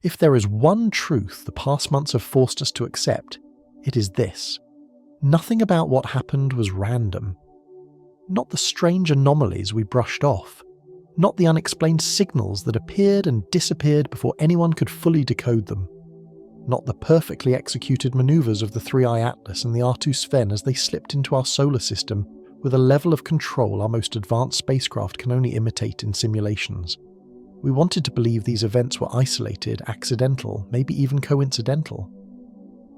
If there is one truth the past months have forced us to accept, it is this. Nothing about what happened was random. Not the strange anomalies we brushed off. Not the unexplained signals that appeared and disappeared before anyone could fully decode them. Not the perfectly executed maneuvers of the 3I Atlas and the R2 SVEN as they slipped into our solar system with a level of control our most advanced spacecraft can only imitate in simulations. We wanted to believe these events were isolated, accidental, maybe even coincidental.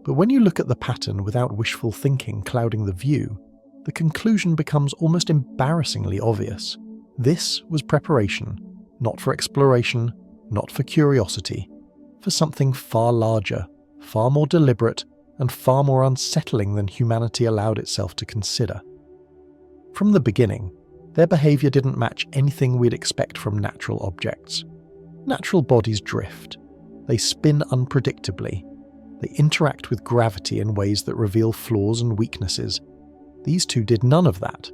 But when you look at the pattern without wishful thinking clouding the view, the conclusion becomes almost embarrassingly obvious. This was preparation, not for exploration, not for curiosity, for something far larger, far more deliberate, and far more unsettling than humanity allowed itself to consider. From the beginning, their behaviour didn't match anything we'd expect from natural objects. Natural bodies drift. They spin unpredictably. They interact with gravity in ways that reveal flaws and weaknesses. These two did none of that.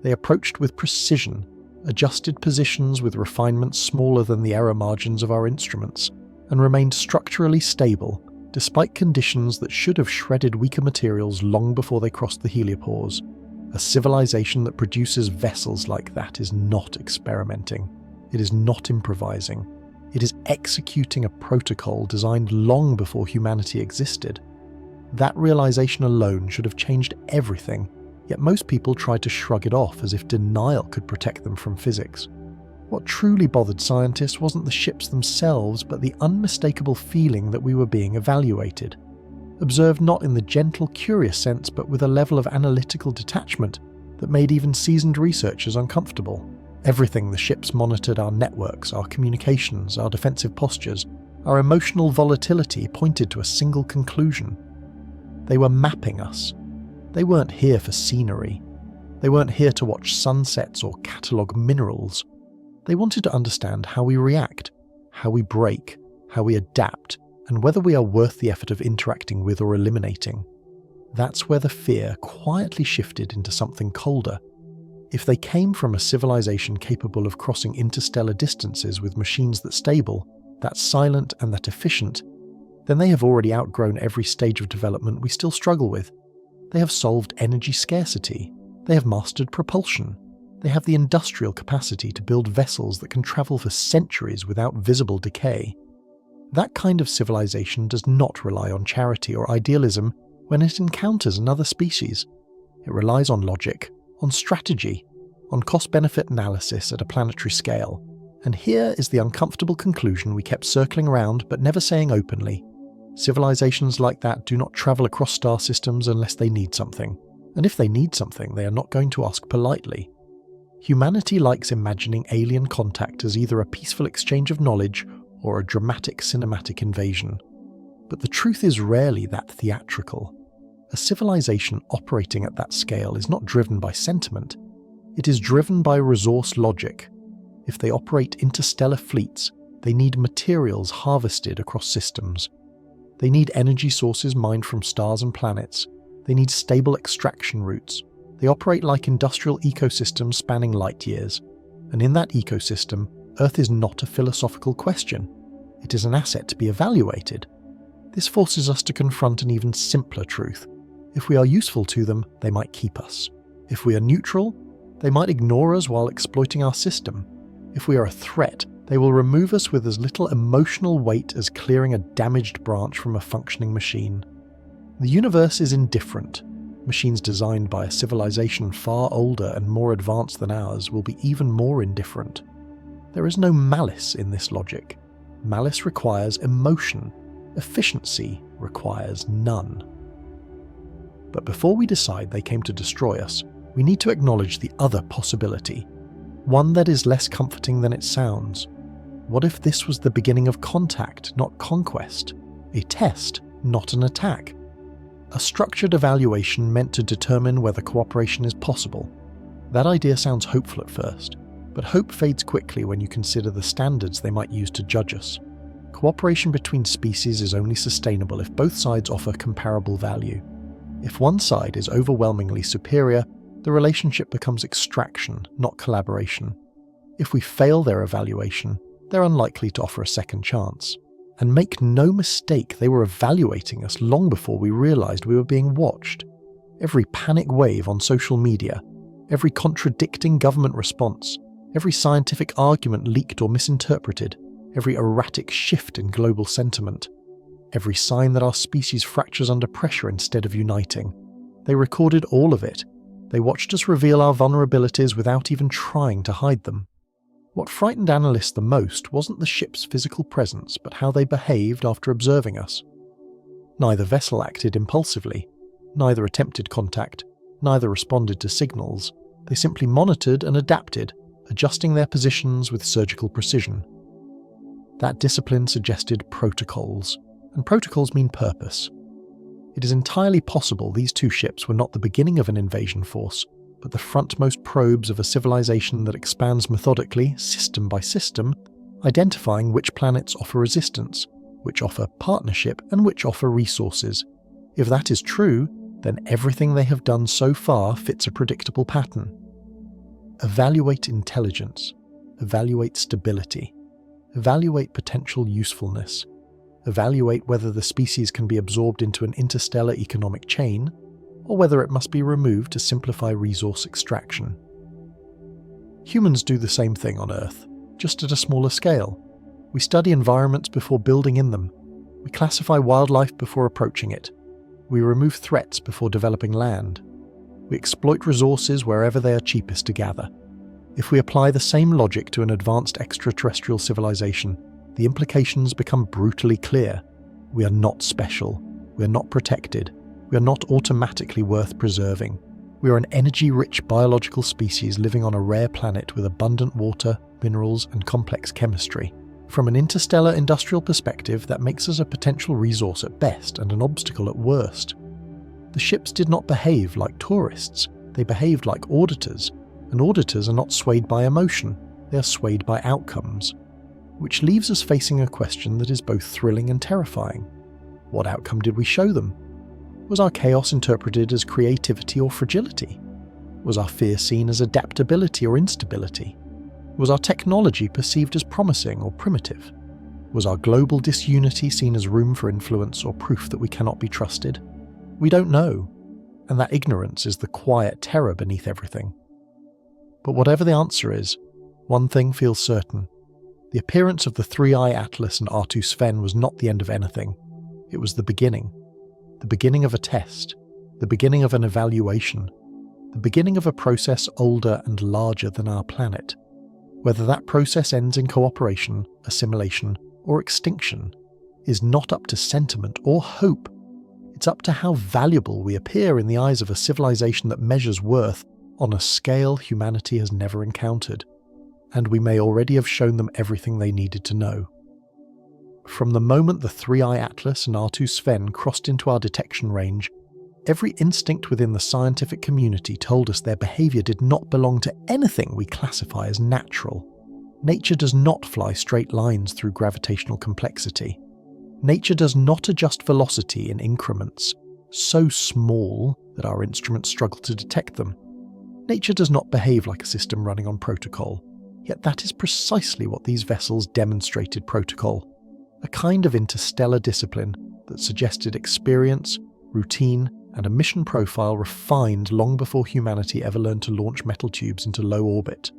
They approached with precision, adjusted positions with refinements smaller than the error margins of our instruments, and remained structurally stable despite conditions that should have shredded weaker materials long before they crossed the heliopause. A civilization that produces vessels like that is not experimenting. It is not improvising. It is executing a protocol designed long before humanity existed. That realization alone should have changed everything, yet most people tried to shrug it off as if denial could protect them from physics. What truly bothered scientists wasn't the ships themselves, but the unmistakable feeling that we were being evaluated. Observed not in the gentle, curious sense, but with a level of analytical detachment that made even seasoned researchers uncomfortable. Everything the ships monitored: our networks, our communications, our defensive postures, our emotional volatility pointed to a single conclusion. They were mapping us. They weren't here for scenery. They weren't here to watch sunsets or catalogue minerals. They wanted to understand how we react, how we break, how we adapt, and whether we are worth the effort of interacting with or eliminating. That's where the fear quietly shifted into something colder. If they came from a civilization capable of crossing interstellar distances with machines that stable, that silent and that efficient, then they have already outgrown every stage of development we still struggle with. They have solved energy scarcity. They have mastered propulsion. They have the industrial capacity to build vessels that can travel for centuries without visible decay. That kind of civilization does not rely on charity or idealism when it encounters another species. It relies on logic, on strategy, on cost-benefit analysis at a planetary scale. And here is the uncomfortable conclusion we kept circling around but never saying openly. Civilizations like that do not travel across star systems unless they need something. And if they need something, they are not going to ask politely. Humanity likes imagining alien contact as either a peaceful exchange of knowledge or a dramatic cinematic invasion. But the truth is rarely that theatrical. A civilization operating at that scale is not driven by sentiment. It is driven by resource logic. If they operate interstellar fleets, they need materials harvested across systems. They need energy sources mined from stars and planets. They need stable extraction routes. They operate like industrial ecosystems spanning light years. And in that ecosystem, Earth is not a philosophical question. It is an asset to be evaluated. This forces us to confront an even simpler truth. If we are useful to them, they might keep us. If we are neutral, they might ignore us while exploiting our system. If we are a threat, they will remove us with as little emotional weight as clearing a damaged branch from a functioning machine. The universe is indifferent. Machines designed by a civilization far older and more advanced than ours will be even more indifferent. There is no malice in this logic. Malice requires emotion. Efficiency requires none. But before we decide they came to destroy us, we need to acknowledge the other possibility. One that is less comforting than it sounds. What if this was the beginning of contact, not conquest? A test, not an attack? A structured evaluation meant to determine whether cooperation is possible. That idea sounds hopeful at first, but hope fades quickly when you consider the standards they might use to judge us. Cooperation between species is only sustainable if both sides offer comparable value. If one side is overwhelmingly superior, the relationship becomes extraction, not collaboration. If we fail their evaluation, they're unlikely to offer a second chance. And make no mistake, they were evaluating us long before we realised we were being watched. Every panic wave on social media, every contradicting government response, every scientific argument leaked or misinterpreted, every erratic shift in global sentiment, every sign that our species fractures under pressure instead of uniting. They recorded all of it. They watched us reveal our vulnerabilities without even trying to hide them. What frightened analysts the most wasn't the ship's physical presence, but how they behaved after observing us. Neither vessel acted impulsively, neither attempted contact, neither responded to signals. They simply monitored and adapted, adjusting their positions with surgical precision. That discipline suggested protocols, and protocols mean purpose. It is entirely possible these two ships were not the beginning of an invasion force, but the frontmost probes of a civilization that expands methodically, system by system, identifying which planets offer resistance, which offer partnership, and which offer resources. If that is true, then everything they have done so far fits a predictable pattern. Evaluate intelligence, evaluate stability, evaluate potential usefulness, evaluate whether the species can be absorbed into an interstellar economic chain, or whether it must be removed to simplify resource extraction. Humans do the same thing on Earth, just at a smaller scale. We study environments before building in them. We classify wildlife before approaching it. We remove threats before developing land. We exploit resources wherever they are cheapest to gather. If we apply the same logic to an advanced extraterrestrial civilization, the implications become brutally clear. We are not special. We are not protected. We are not automatically worth preserving. We are an energy-rich biological species living on a rare planet with abundant water, minerals, and complex chemistry. From an interstellar industrial perspective, that makes us a potential resource at best and an obstacle at worst. The ships did not behave like tourists. They behaved like auditors, and auditors are not swayed by emotion. They are swayed by outcomes. Which leaves us facing a question that is both thrilling and terrifying. What outcome did we show them? Was our chaos interpreted as creativity or fragility? Was our fear seen as adaptability or instability? Was our technology perceived as promising or primitive? Was our global disunity seen as room for influence or proof that we cannot be trusted? We don't know, and that ignorance is the quiet terror beneath everything. But whatever the answer is, one thing feels certain. The appearance of the 3I Atlas and R2 SVEN was not the end of anything. It was the beginning. The beginning of a test, the beginning of an evaluation, the beginning of a process older and larger than our planet. Whether that process ends in cooperation, assimilation, or extinction is not up to sentiment or hope. It's up to how valuable we appear in the eyes of a civilization that measures worth on a scale humanity has never encountered, and we may already have shown them everything they needed to know. From the moment the 3I Atlas and R2 SVEN crossed into our detection range, every instinct within the scientific community told us their behaviour did not belong to anything we classify as natural. Nature does not fly straight lines through gravitational complexity. Nature does not adjust velocity in increments so small that our instruments struggle to detect them. Nature does not behave like a system running on protocol, yet that is precisely what these vessels demonstrated protocol. A kind of interstellar discipline that suggested experience, routine, and a mission profile refined long before humanity ever learned to launch metal tubes into low orbit.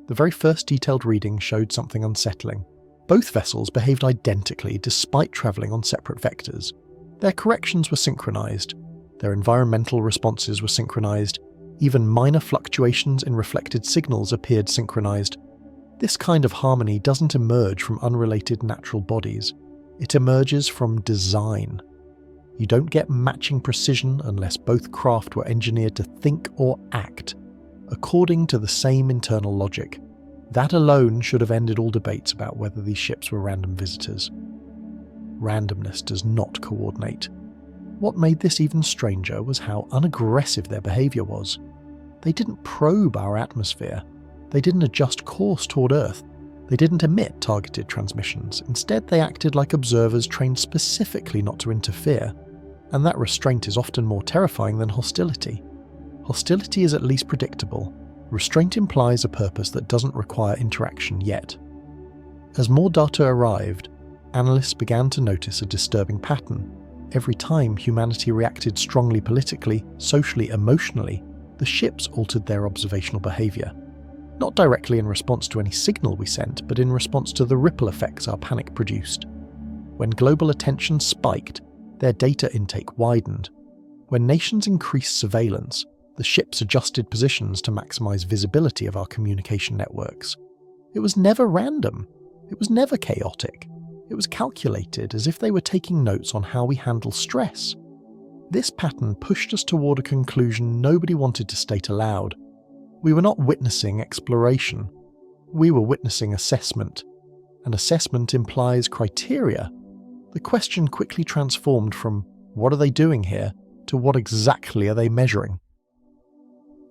The very first detailed reading showed something unsettling. Both vessels behaved identically despite travelling on separate vectors. Their corrections were synchronized. Their environmental responses were synchronized. Even minor fluctuations in reflected signals appeared synchronized. This kind of harmony doesn't emerge from unrelated natural bodies. It emerges from design. You don't get matching precision unless both craft were engineered to think or act according to the same internal logic. That alone should have ended all debates about whether these ships were random visitors. Randomness does not coordinate. What made this even stranger was how unaggressive their behaviour was. They didn't probe our atmosphere. They didn't adjust course toward Earth. They didn't emit targeted transmissions. Instead, they acted like observers trained specifically not to interfere. And that restraint is often more terrifying than hostility. Hostility is at least predictable. Restraint implies a purpose that doesn't require interaction yet. As more data arrived, analysts began to notice a disturbing pattern. Every time humanity reacted strongly politically, socially, emotionally, the ships altered their observational behaviour. Not directly in response to any signal we sent, but in response to the ripple effects our panic produced. When global attention spiked, their data intake widened. When nations increased surveillance, the ships adjusted positions to maximise visibility of our communication networks. It was never random. It was never chaotic. It was calculated, as if they were taking notes on how we handle stress. This pattern pushed us toward a conclusion nobody wanted to state aloud. We were not witnessing exploration. We were witnessing assessment. And assessment implies criteria. The question quickly transformed from, what are they doing here, to what exactly are they measuring?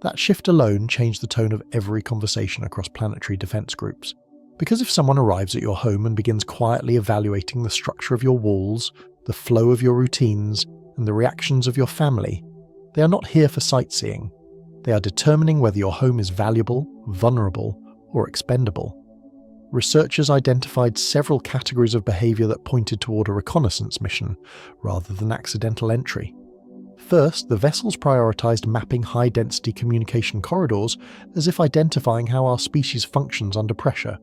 That shift alone changed the tone of every conversation across planetary defense groups. Because if someone arrives at your home and begins quietly evaluating the structure of your walls, the flow of your routines, and the reactions of your family, they are not here for sightseeing. They are determining whether your home is valuable, vulnerable, or expendable. Researchers identified several categories of behaviour that pointed toward a reconnaissance mission, rather than accidental entry. First, the vessels prioritised mapping high-density communication corridors as if identifying how our species functions under pressure.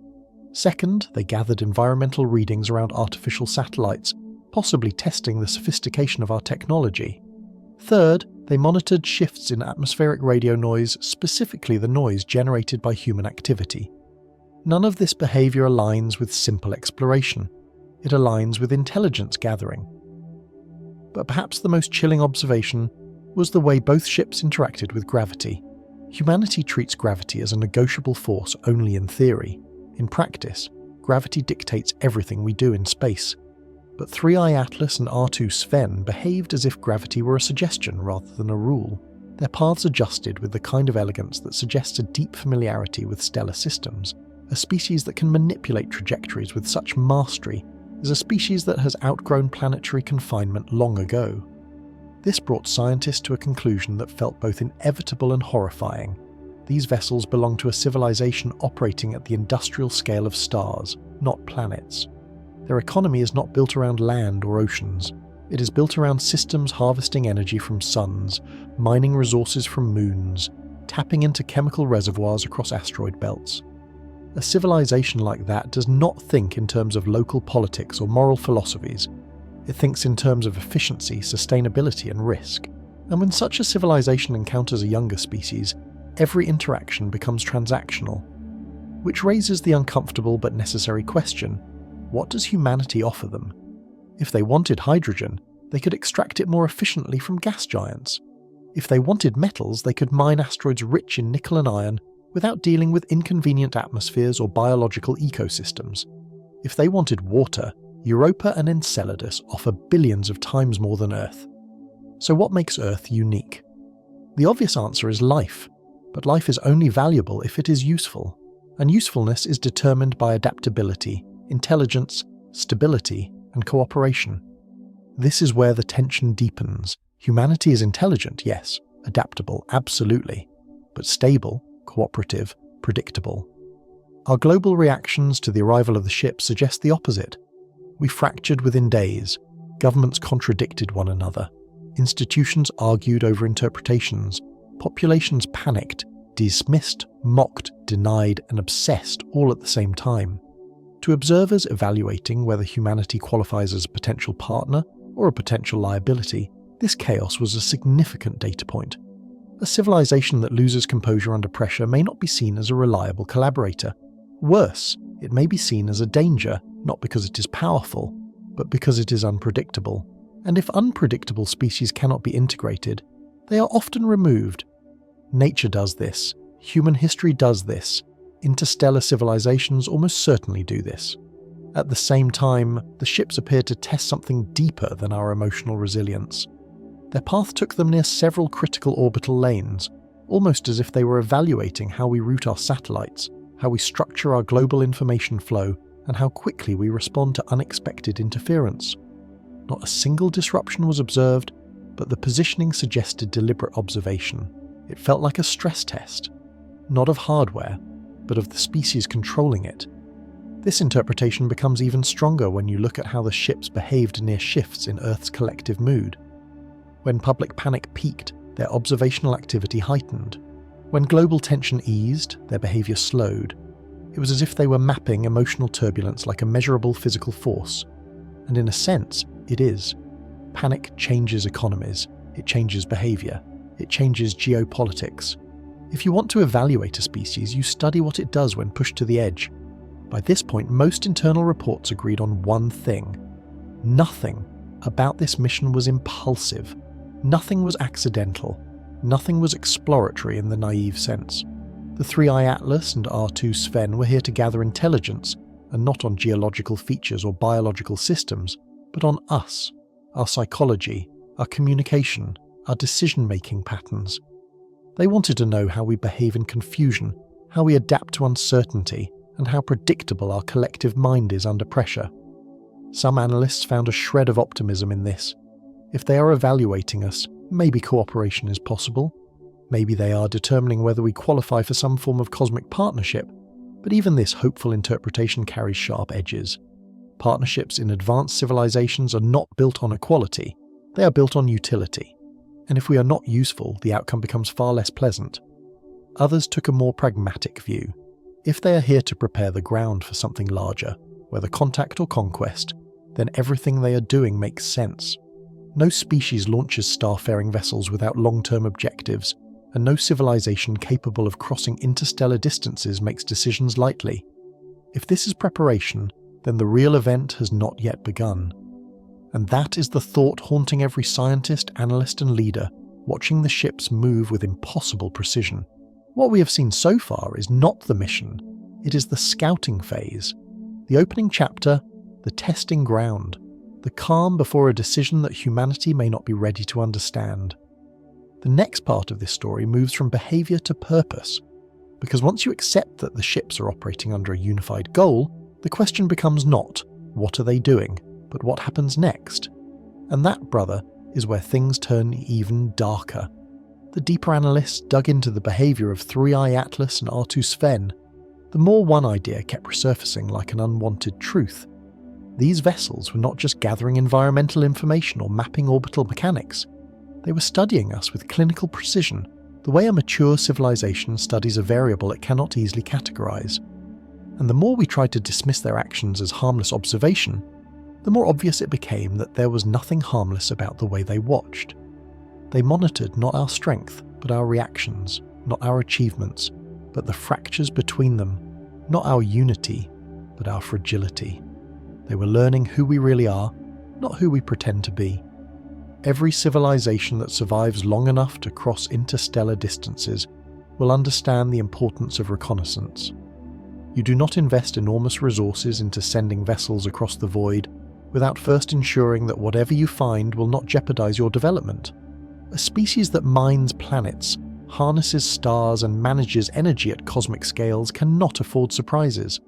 Second, they gathered environmental readings around artificial satellites, possibly testing the sophistication of our technology. Third, they monitored shifts in atmospheric radio noise, specifically the noise generated by human activity. None of this behaviour aligns with simple exploration. It aligns with intelligence gathering. But perhaps the most chilling observation was the way both ships interacted with gravity. Humanity treats gravity as a negotiable force only in theory. In practice, gravity dictates everything we do in space. But 3i Atlas and R2 SVEN behaved as if gravity were a suggestion rather than a rule. Their paths adjusted with the kind of elegance that suggests a deep familiarity with stellar systems. A species that can manipulate trajectories with such mastery is a species that has outgrown planetary confinement long ago. This brought scientists to a conclusion that felt both inevitable and horrifying. These vessels belong to a civilization operating at the industrial scale of stars, not planets. Their economy is not built around land or oceans. It is built around systems harvesting energy from suns, mining resources from moons, tapping into chemical reservoirs across asteroid belts. A civilization like that does not think in terms of local politics or moral philosophies. It thinks in terms of efficiency, sustainability, and risk. And when such a civilization encounters a younger species, every interaction becomes transactional. Which raises the uncomfortable but necessary question, what does humanity offer them? If they wanted hydrogen, they could extract it more efficiently from gas giants. If they wanted metals, they could mine asteroids rich in nickel and iron without dealing with inconvenient atmospheres or biological ecosystems. If they wanted water, Europa and Enceladus offer billions of times more than Earth. So what makes Earth unique? The obvious answer is life, but life is only valuable if it is useful, and usefulness is determined by adaptability, intelligence, stability, and cooperation. This is where the tension deepens. Humanity is intelligent, yes, adaptable, absolutely, but stable, cooperative, predictable. Our global reactions to the arrival of the ship suggest the opposite. We fractured within days, governments contradicted one another, institutions argued over interpretations, populations panicked, dismissed, mocked, denied, and obsessed all at the same time. To observers evaluating whether humanity qualifies as a potential partner or a potential liability, this chaos was a significant data point. A civilization that loses composure under pressure may not be seen as a reliable collaborator. Worse, it may be seen as a danger, not because it is powerful, but because it is unpredictable. And if unpredictable species cannot be integrated, they are often removed. Nature does this. Human history does this. Interstellar civilizations almost certainly do this. At the same time, the ships appeared to test something deeper than our emotional resilience. Their path took them near several critical orbital lanes, almost as if they were evaluating how we route our satellites, how we structure our global information flow, and how quickly we respond to unexpected interference. Not a single disruption was observed, but the positioning suggested deliberate observation. It felt like a stress test, not of hardware, but of the species controlling it. This interpretation becomes even stronger when you look at how the ships behaved near shifts in Earth's collective mood. When public panic peaked, their observational activity heightened. When global tension eased, their behaviour slowed. It was as if they were mapping emotional turbulence like a measurable physical force. And in a sense, it is. Panic changes economies, it changes behaviour, it changes geopolitics. If you want to evaluate a species, you study what it does when pushed to the edge. By this point, most internal reports agreed on one thing. Nothing about this mission was impulsive. Nothing was accidental. Nothing was exploratory in the naive sense. The 3I Atlas and R2 SVEN were here to gather intelligence, and not on geological features or biological systems, but on us, our psychology, our communication, our decision-making patterns. They wanted to know how we behave in confusion, how we adapt to uncertainty, and how predictable our collective mind is under pressure. Some analysts found a shred of optimism in this. If they are evaluating us, maybe cooperation is possible. Maybe they are determining whether we qualify for some form of cosmic partnership. But even this hopeful interpretation carries sharp edges. Partnerships in advanced civilizations are not built on equality, they are built on utility. And if we are not useful, the outcome becomes far less pleasant. Others took a more pragmatic view. If they are here to prepare the ground for something larger, whether contact or conquest, then everything they are doing makes sense. No species launches starfaring vessels without long-term objectives, and no civilization capable of crossing interstellar distances makes decisions lightly. If this is preparation, then the real event has not yet begun. And that is the thought haunting every scientist, analyst and leader, watching the ships move with impossible precision. What we have seen so far is not the mission, it is the scouting phase. The opening chapter, the testing ground, the calm before a decision that humanity may not be ready to understand. The next part of this story moves from behaviour to purpose, because once you accept that the ships are operating under a unified goal, the question becomes not, what are they doing, but what happens next? And that, brother, is where things turn even darker. The deeper analysts dug into the behaviour of 3I Atlas and R2 SVEN. The more one idea kept resurfacing like an unwanted truth. These vessels were not just gathering environmental information or mapping orbital mechanics. They were studying us with clinical precision, the way a mature civilization studies a variable it cannot easily categorize. And the more we tried to dismiss their actions as harmless observation, the more obvious it became that there was nothing harmless about the way they watched. They monitored not our strength, but our reactions, not our achievements, but the fractures between them, not our unity, but our fragility. They were learning who we really are, not who we pretend to be. Every civilization that survives long enough to cross interstellar distances will understand the importance of reconnaissance. You do not invest enormous resources into sending vessels across the void without first ensuring that whatever you find will not jeopardize your development. A species that mines planets, harnesses stars and manages energy at cosmic scales cannot afford surprises.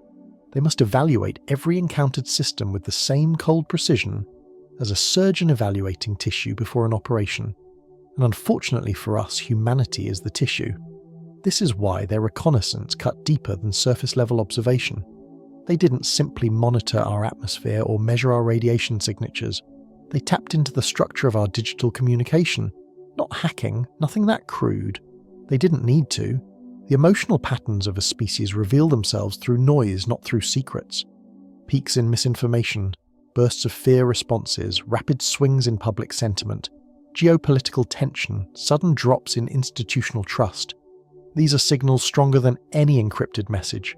They must evaluate every encountered system with the same cold precision as a surgeon evaluating tissue before an operation. And unfortunately for us, humanity is the tissue. This is why their reconnaissance cut deeper than surface-level observation. They didn't simply monitor our atmosphere or measure our radiation signatures. They tapped into the structure of our digital communication. Not hacking, nothing that crude. They didn't need to. The emotional patterns of a species reveal themselves through noise, not through secrets. Peaks in misinformation, bursts of fear responses, rapid swings in public sentiment, geopolitical tension, sudden drops in institutional trust. These are signals stronger than any encrypted message.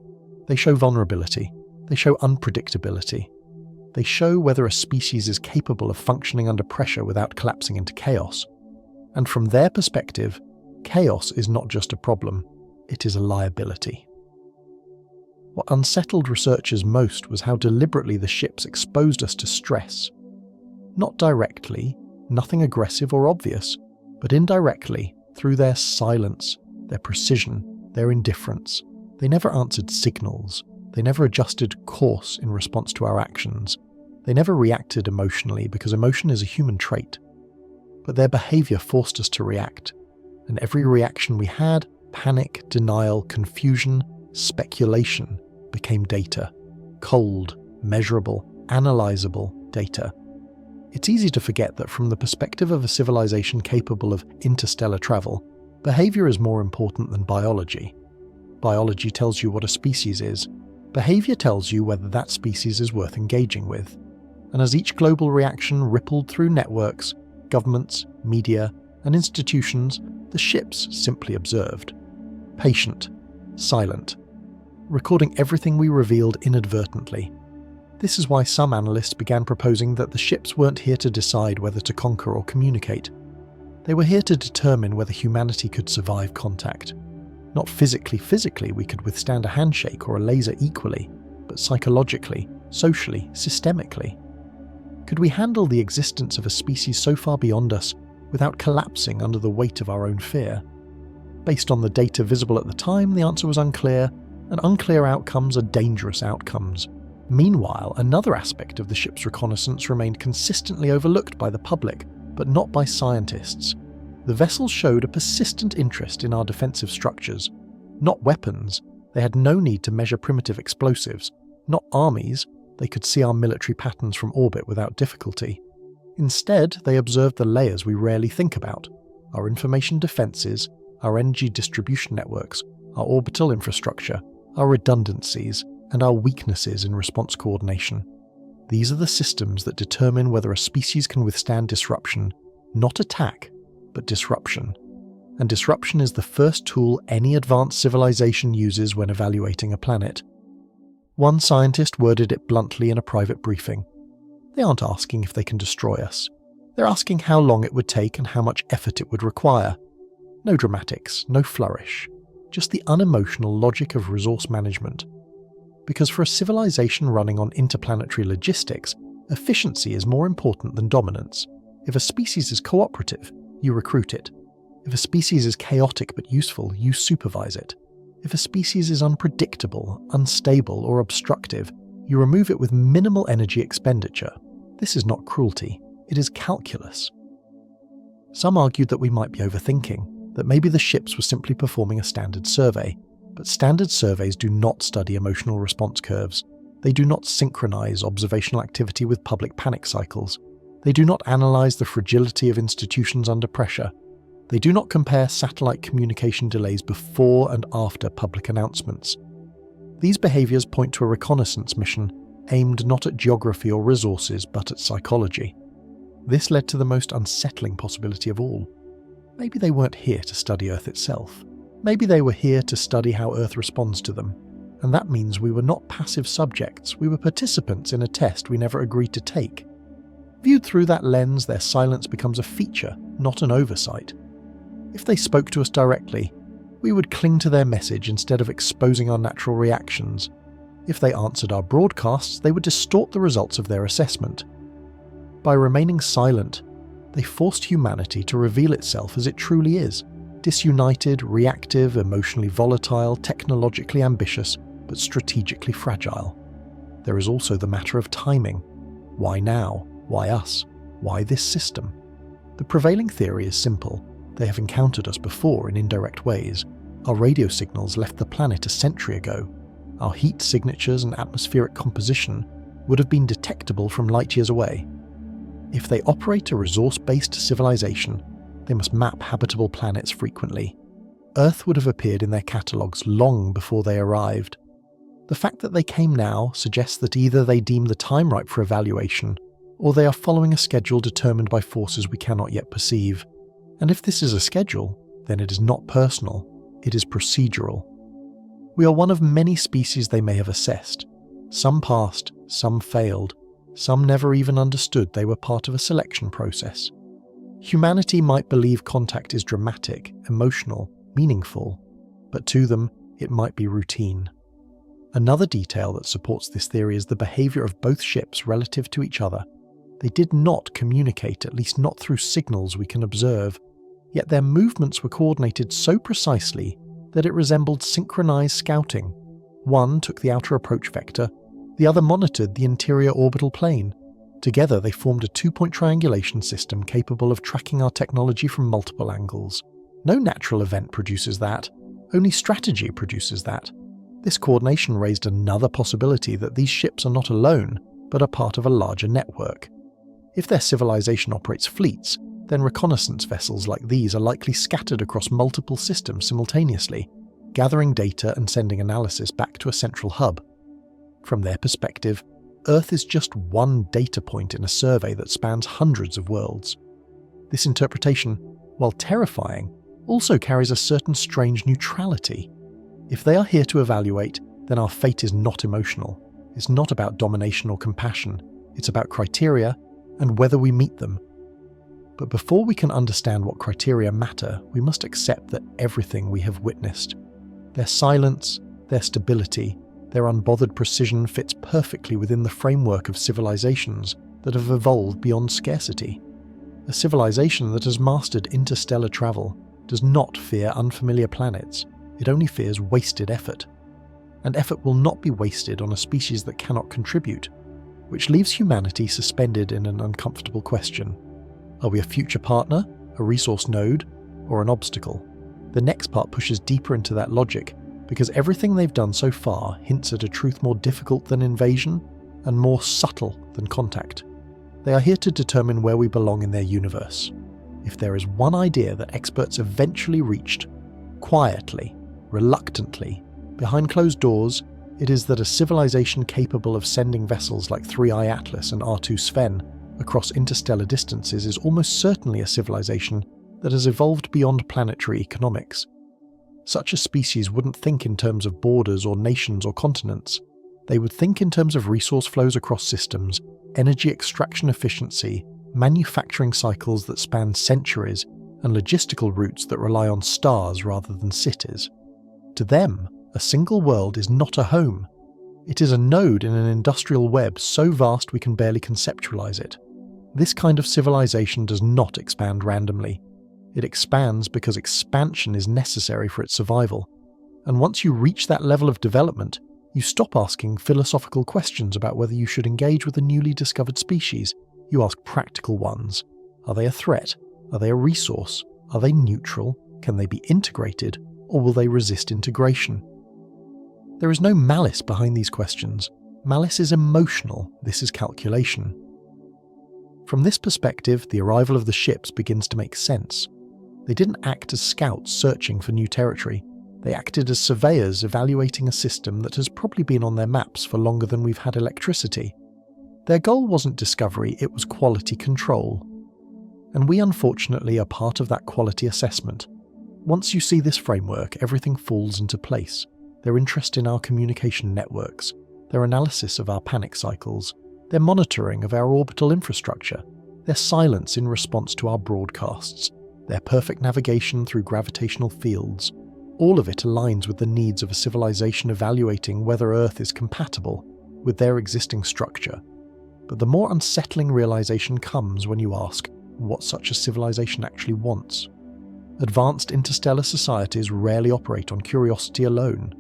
They show vulnerability. They show unpredictability. They show whether a species is capable of functioning under pressure without collapsing into chaos. And from their perspective, chaos is not just a problem, it is a liability. What unsettled researchers most was how deliberately the ships exposed us to stress. Not directly, nothing aggressive or obvious, but indirectly, through their silence, their precision, their indifference. They never answered signals. They never adjusted course in response to our actions. They never reacted emotionally because emotion is a human trait. But their behaviour forced us to react. And every reaction we had, panic, denial, confusion, speculation, became data. cold, measurable, analyzable data. It's easy to forget that from the perspective of a civilization capable of interstellar travel, behavior is more important than biology. Biology tells you what a species is. Behavior tells you whether that species is worth engaging with. And as each global reaction rippled through networks, governments, media, and institutions, the ships simply observed. Patient, silent, recording everything we revealed inadvertently. This is why some analysts began proposing that the ships weren't here to decide whether to conquer or communicate. They were here to determine whether humanity could survive contact. Not physically we could withstand a handshake or a laser equally, but psychologically, socially, systemically. Could we handle the existence of a species so far beyond us without collapsing under the weight of our own fear? Based on the data visible at the time, the answer was unclear, and unclear outcomes are dangerous outcomes. Meanwhile, another aspect of the ship's reconnaissance remained consistently overlooked by the public, but not by scientists. The vessels showed a persistent interest in our defensive structures. Not weapons, they had no need to measure primitive explosives. Not armies, they could see our military patterns from orbit without difficulty. Instead, they observed the layers we rarely think about: our information defenses, our energy distribution networks, our orbital infrastructure, our redundancies, and our weaknesses in response coordination. These are the systems that determine whether a species can withstand disruption, not attack, but disruption. And disruption is the first tool any advanced civilization uses when evaluating a planet. One scientist worded it bluntly in a private briefing. They aren't asking if they can destroy us. They're asking how long it would take and how much effort it would require. No dramatics, no flourish, just the unemotional logic of resource management. Because for a civilization running on interplanetary logistics, efficiency is more important than dominance. If a species is cooperative, you recruit it. If a species is chaotic but useful, you supervise it. If a species is unpredictable, unstable, or obstructive, you remove it with minimal energy expenditure. This is not cruelty, it is calculus. Some argued that we might be overthinking, that maybe the ships were simply performing a standard survey. But standard surveys do not study emotional response curves. They do not synchronize observational activity with public panic cycles. They do not analyze the fragility of institutions under pressure. They do not compare satellite communication delays before and after public announcements. These behaviors point to a reconnaissance mission aimed not at geography or resources, but at psychology. This led to the most unsettling possibility of all. Maybe they weren't here to study Earth itself. Maybe they were here to study how Earth responds to them. And that means we were not passive subjects, we were participants in a test we never agreed to take. Viewed through that lens, their silence becomes a feature, not an oversight. If they spoke to us directly, we would cling to their message instead of exposing our natural reactions. If they answered our broadcasts, they would distort the results of their assessment. By remaining silent, they forced humanity to reveal itself as it truly is: disunited, reactive, emotionally volatile, technologically ambitious, but strategically fragile. There is also the matter of timing. Why now? Why us? Why this system? The prevailing theory is simple. They have encountered us before in indirect ways. Our radio signals left the planet a century ago. Our heat signatures and atmospheric composition would have been detectable from light years away. If they operate a resource-based civilization, they must map habitable planets frequently. Earth would have appeared in their catalogues long before they arrived. The fact that they came now suggests that either they deem the time ripe for evaluation, or they are following a schedule determined by forces we cannot yet perceive. And if this is a schedule, then it is not personal, it is procedural. We are one of many species they may have assessed. Some passed, some failed, some never even understood they were part of a selection process. Humanity might believe contact is dramatic, emotional, meaningful, but to them, it might be routine. Another detail that supports this theory is the behavior of both ships relative to each other. They did not communicate, at least not through signals we can observe, yet their movements were coordinated so precisely that it resembled synchronized scouting. One took the outer approach vector, the other monitored the interior orbital plane. Together they formed a two-point triangulation system capable of tracking our technology from multiple angles. No natural event produces that, only strategy produces that. This coordination raised another possibility that these ships are not alone, but are part of a larger network. If their civilization operates fleets, then reconnaissance vessels like these are likely scattered across multiple systems simultaneously, gathering data and sending analysis back to a central hub. From their perspective, Earth is just one data point in a survey that spans hundreds of worlds. This interpretation, while terrifying, also carries a certain strange neutrality. If they are here to evaluate, then our fate is not emotional. It's not about domination or compassion. It's about criteria and whether we meet them. But before we can understand what criteria matter, we must accept that everything we have witnessed, their silence, their stability, their unbothered precision fits perfectly within the framework of civilizations that have evolved beyond scarcity. A civilization that has mastered interstellar travel does not fear unfamiliar planets, it only fears wasted effort. And effort will not be wasted on a species that cannot contribute, which leaves humanity suspended in an uncomfortable question. Are we a future partner, a resource node, or an obstacle? The next part pushes deeper into that logic, because everything they've done so far hints at a truth more difficult than invasion and more subtle than contact. They are here to determine where we belong in their universe. If there is one idea that experts eventually reached, quietly, reluctantly, behind closed doors, it is that a civilization capable of sending vessels like 3I Atlas and R2 SVEN across interstellar distances is almost certainly a civilization that has evolved beyond planetary economics. Such a species wouldn't think in terms of borders or nations or continents. They would think in terms of resource flows across systems, energy extraction efficiency, manufacturing cycles that span centuries, and logistical routes that rely on stars rather than cities. To them, a single world is not a home. It is a node in an industrial web so vast we can barely conceptualize it. This kind of civilization does not expand randomly. It expands because expansion is necessary for its survival. And once you reach that level of development, you stop asking philosophical questions about whether you should engage with a newly discovered species. You ask practical ones. Are they a threat? Are they a resource? Are they neutral? Can they be integrated? Or will they resist integration? There is no malice behind these questions. Malice is emotional, this is calculation. From this perspective, the arrival of the ships begins to make sense. They didn't act as scouts searching for new territory. They acted as surveyors evaluating a system that has probably been on their maps for longer than we've had electricity. Their goal wasn't discovery, it was quality control. And we unfortunately are part of that quality assessment. Once you see this framework, everything falls into place. Their interest in our communication networks, their analysis of our panic cycles, their monitoring of our orbital infrastructure, their silence in response to our broadcasts, their perfect navigation through gravitational fields, all of it aligns with the needs of a civilization evaluating whether Earth is compatible with their existing structure. But the more unsettling realization comes when you ask what such a civilization actually wants. Advanced interstellar societies rarely operate on curiosity alone.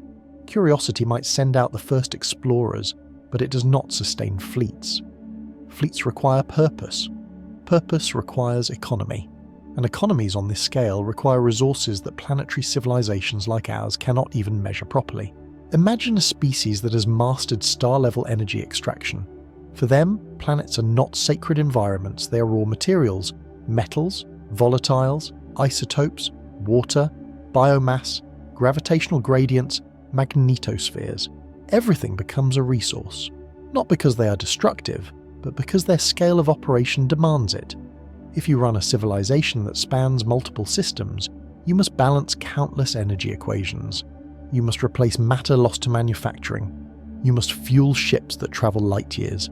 Curiosity might send out the first explorers, but it does not sustain fleets. Fleets require purpose. Purpose requires economy. And economies on this scale require resources that planetary civilizations like ours cannot even measure properly. Imagine a species that has mastered star-level energy extraction. For them, planets are not sacred environments, they are raw materials, metals, volatiles, isotopes, water, biomass, gravitational gradients, magnetospheres. Everything becomes a resource. Not because they are destructive, but because their scale of operation demands it. If you run a civilization that spans multiple systems, you must balance countless energy equations. You must replace matter lost to manufacturing. You must fuel ships that travel light years.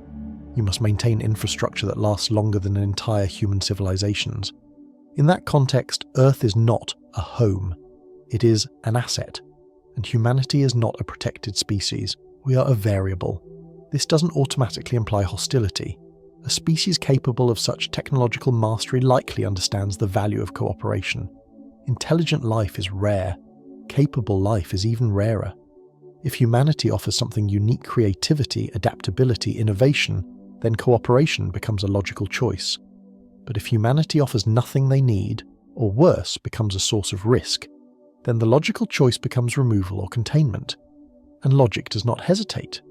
You must maintain infrastructure that lasts longer than entire human civilizations. In that context, Earth is not a home. It is an asset. And humanity is not a protected species. We are a variable. This doesn't automatically imply hostility. A species capable of such technological mastery likely understands the value of cooperation. Intelligent life is rare. Capable life is even rarer. If humanity offers something unique: creativity, adaptability, innovation, then cooperation becomes a logical choice. But if humanity offers nothing they need, or worse, becomes a source of risk, then the logical choice becomes removal or containment. and logic does not hesitate.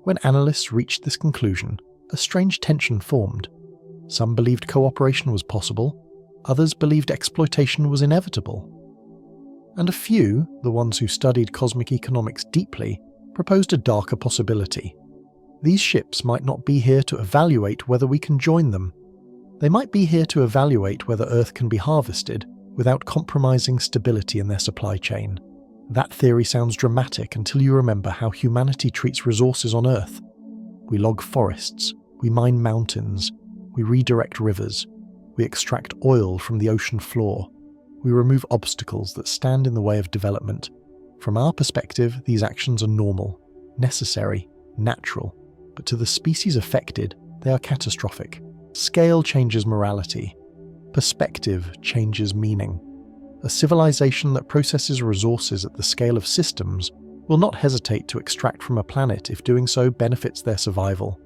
When analysts reached this conclusion, a strange tension formed. Some believed cooperation was possible, others believed exploitation was inevitable. And a few, the ones who studied cosmic economics deeply, proposed a darker possibility. These ships might not be here to evaluate whether we can join them. They might be here to evaluate whether Earth can be harvested without compromising stability in their supply chain. That theory sounds dramatic until you remember how humanity treats resources on Earth. We log forests, we mine mountains, we redirect rivers, we extract oil from the ocean floor, we remove obstacles that stand in the way of development. From our perspective, these actions are normal, necessary, natural, but to the species affected, they are catastrophic. Scale changes morality. Perspective changes meaning. A civilization that processes resources at the scale of systems will not hesitate to extract from a planet if doing so benefits their survival.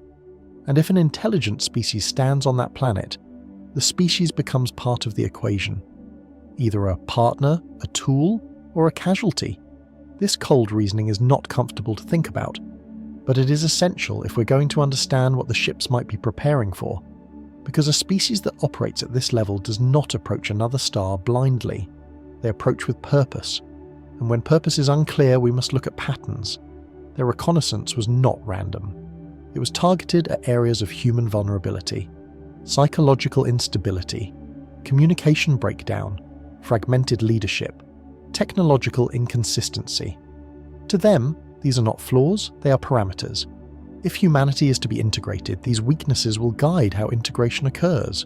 And if an intelligent species stands on that planet, the species becomes part of the equation. Either a partner, a tool, or a casualty. This cold reasoning is not comfortable to think about, but it is essential if we're going to understand what the ships might be preparing for, because a species that operates at this level does not approach another star blindly. They approach with purpose, and when purpose is unclear, we must look at patterns. Their reconnaissance was not random. It was targeted at areas of human vulnerability, psychological instability, communication breakdown, fragmented leadership, technological inconsistency. To them, these are not flaws, they are parameters. If humanity is to be integrated, these weaknesses will guide how integration occurs.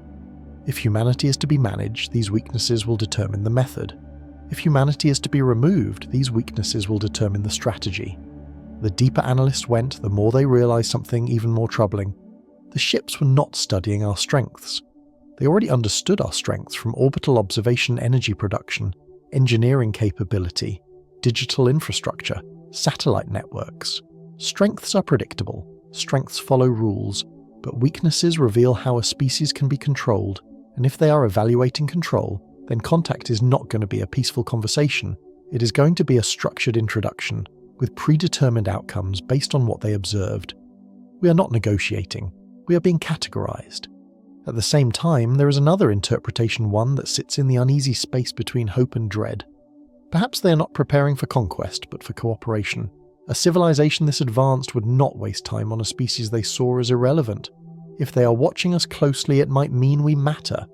If humanity is to be managed, these weaknesses will determine the method. If humanity is to be removed, these weaknesses will determine the strategy. The deeper analysts went, the more they realized something even more troubling. The ships were not studying our strengths. They already understood our strengths from orbital observation energy production, engineering capability, digital infrastructure, satellite networks. Strengths are predictable, strengths follow rules, but weaknesses reveal how a species can be controlled, and if they are evaluating control, then contact is not going to be a peaceful conversation. It is going to be a structured introduction, with predetermined outcomes based on what they observed. We are not negotiating, we are being categorized. At the same time, there is another interpretation, one that sits in the uneasy space between hope and dread. Perhaps they are not preparing for conquest, but for cooperation. A civilization this advanced would not waste time on a species they saw as irrelevant. If they are watching us closely, it might mean we matter.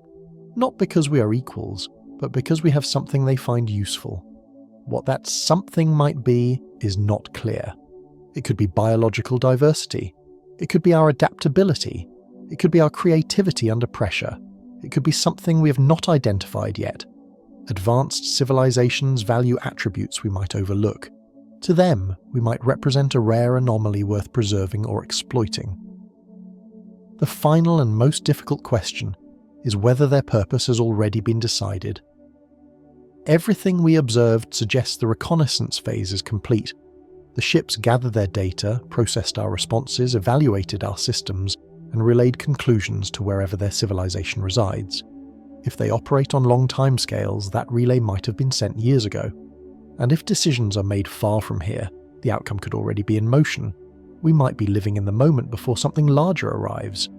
Not because we are equals, but because we have something they find useful. What that something might be is not clear. It could be biological diversity. It could be our adaptability. It could be our creativity under pressure. It could be something we have not identified yet. Advanced civilizations value attributes we might overlook. To them, we might represent a rare anomaly worth preserving or exploiting. The final and most difficult question is whether their purpose has already been decided. Everything we observed suggests the reconnaissance phase is complete. The ships gathered their data, processed our responses, evaluated our systems, and relayed conclusions to wherever their civilization resides. If they operate on long timescales, that relay might have been sent years ago. And if decisions are made far from here, the outcome could already be in motion. We might be living in the moment before something larger arrives.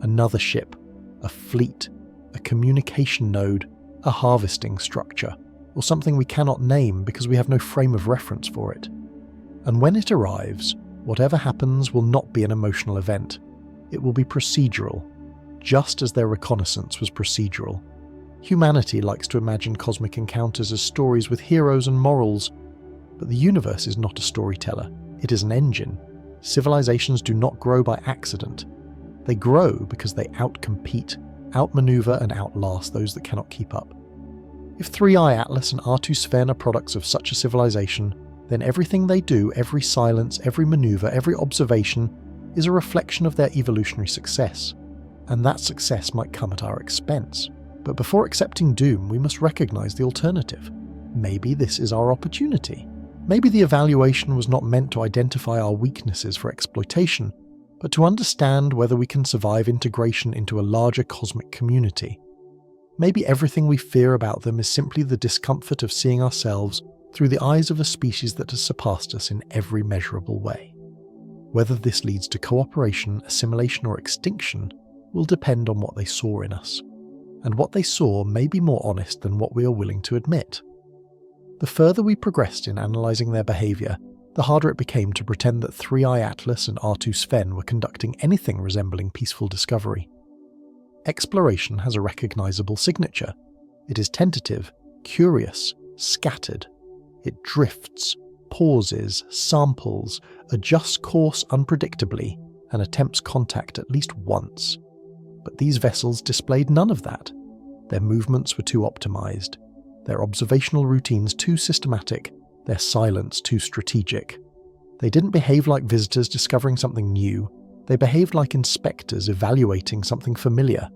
Another ship, a fleet, a communication node, a harvesting structure, or something we cannot name because we have no frame of reference for it. And when it arrives, whatever happens will not be an emotional event. It will be procedural, just as their reconnaissance was procedural. Humanity likes to imagine cosmic encounters as stories with heroes and morals, but the universe is not a storyteller, it is an engine. Civilizations do not grow by accident. They grow because they outcompete, outmaneuver and outlast those that cannot keep up. If 3i Atlas and R2 SVEN are products of such a civilization, then everything they do, every silence, every maneuver, every observation, is a reflection of their evolutionary success. And that success might come at our expense. But before accepting doom, we must recognize the alternative. Maybe this is our opportunity. Maybe the evaluation was not meant to identify our weaknesses for exploitation, but to understand whether we can survive integration into a larger cosmic community. Maybe everything we fear about them is simply the discomfort of seeing ourselves through the eyes of a species that has surpassed us in every measurable way. Whether this leads to cooperation, assimilation, or extinction will depend on what they saw in us, and what they saw may be more honest than what we are willing to admit. The further we progressed in analysing their behaviour, the harder it became to pretend that 3i Atlas and R2 SVEN were conducting anything resembling peaceful discovery. Exploration has a recognisable signature. It is tentative, curious, scattered. It drifts, pauses, samples, adjusts course unpredictably, and attempts contact at least once. But these vessels displayed none of that. Their movements were too optimized, their observational routines too systematic, their silence too strategic. They didn't behave like visitors discovering something new, they behaved like inspectors evaluating something familiar.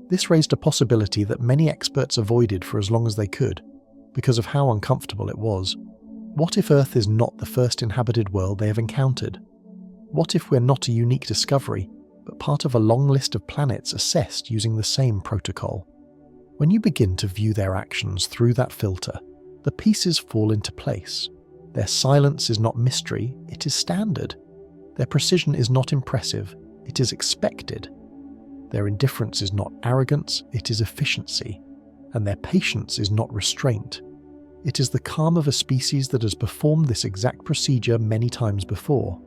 This raised a possibility that many experts avoided for as long as they could, because of how uncomfortable it was. What if Earth is not the first inhabited world they have encountered? What if we're not a unique discovery, but part of a long list of planets assessed using the same protocol? When you begin to view their actions through that filter, the pieces fall into place. Their silence is not mystery, it is standard. Their precision is not impressive, it is expected. Their indifference is not arrogance, it is efficiency. And their patience is not restraint. It is the calm of a species that has performed this exact procedure many times before.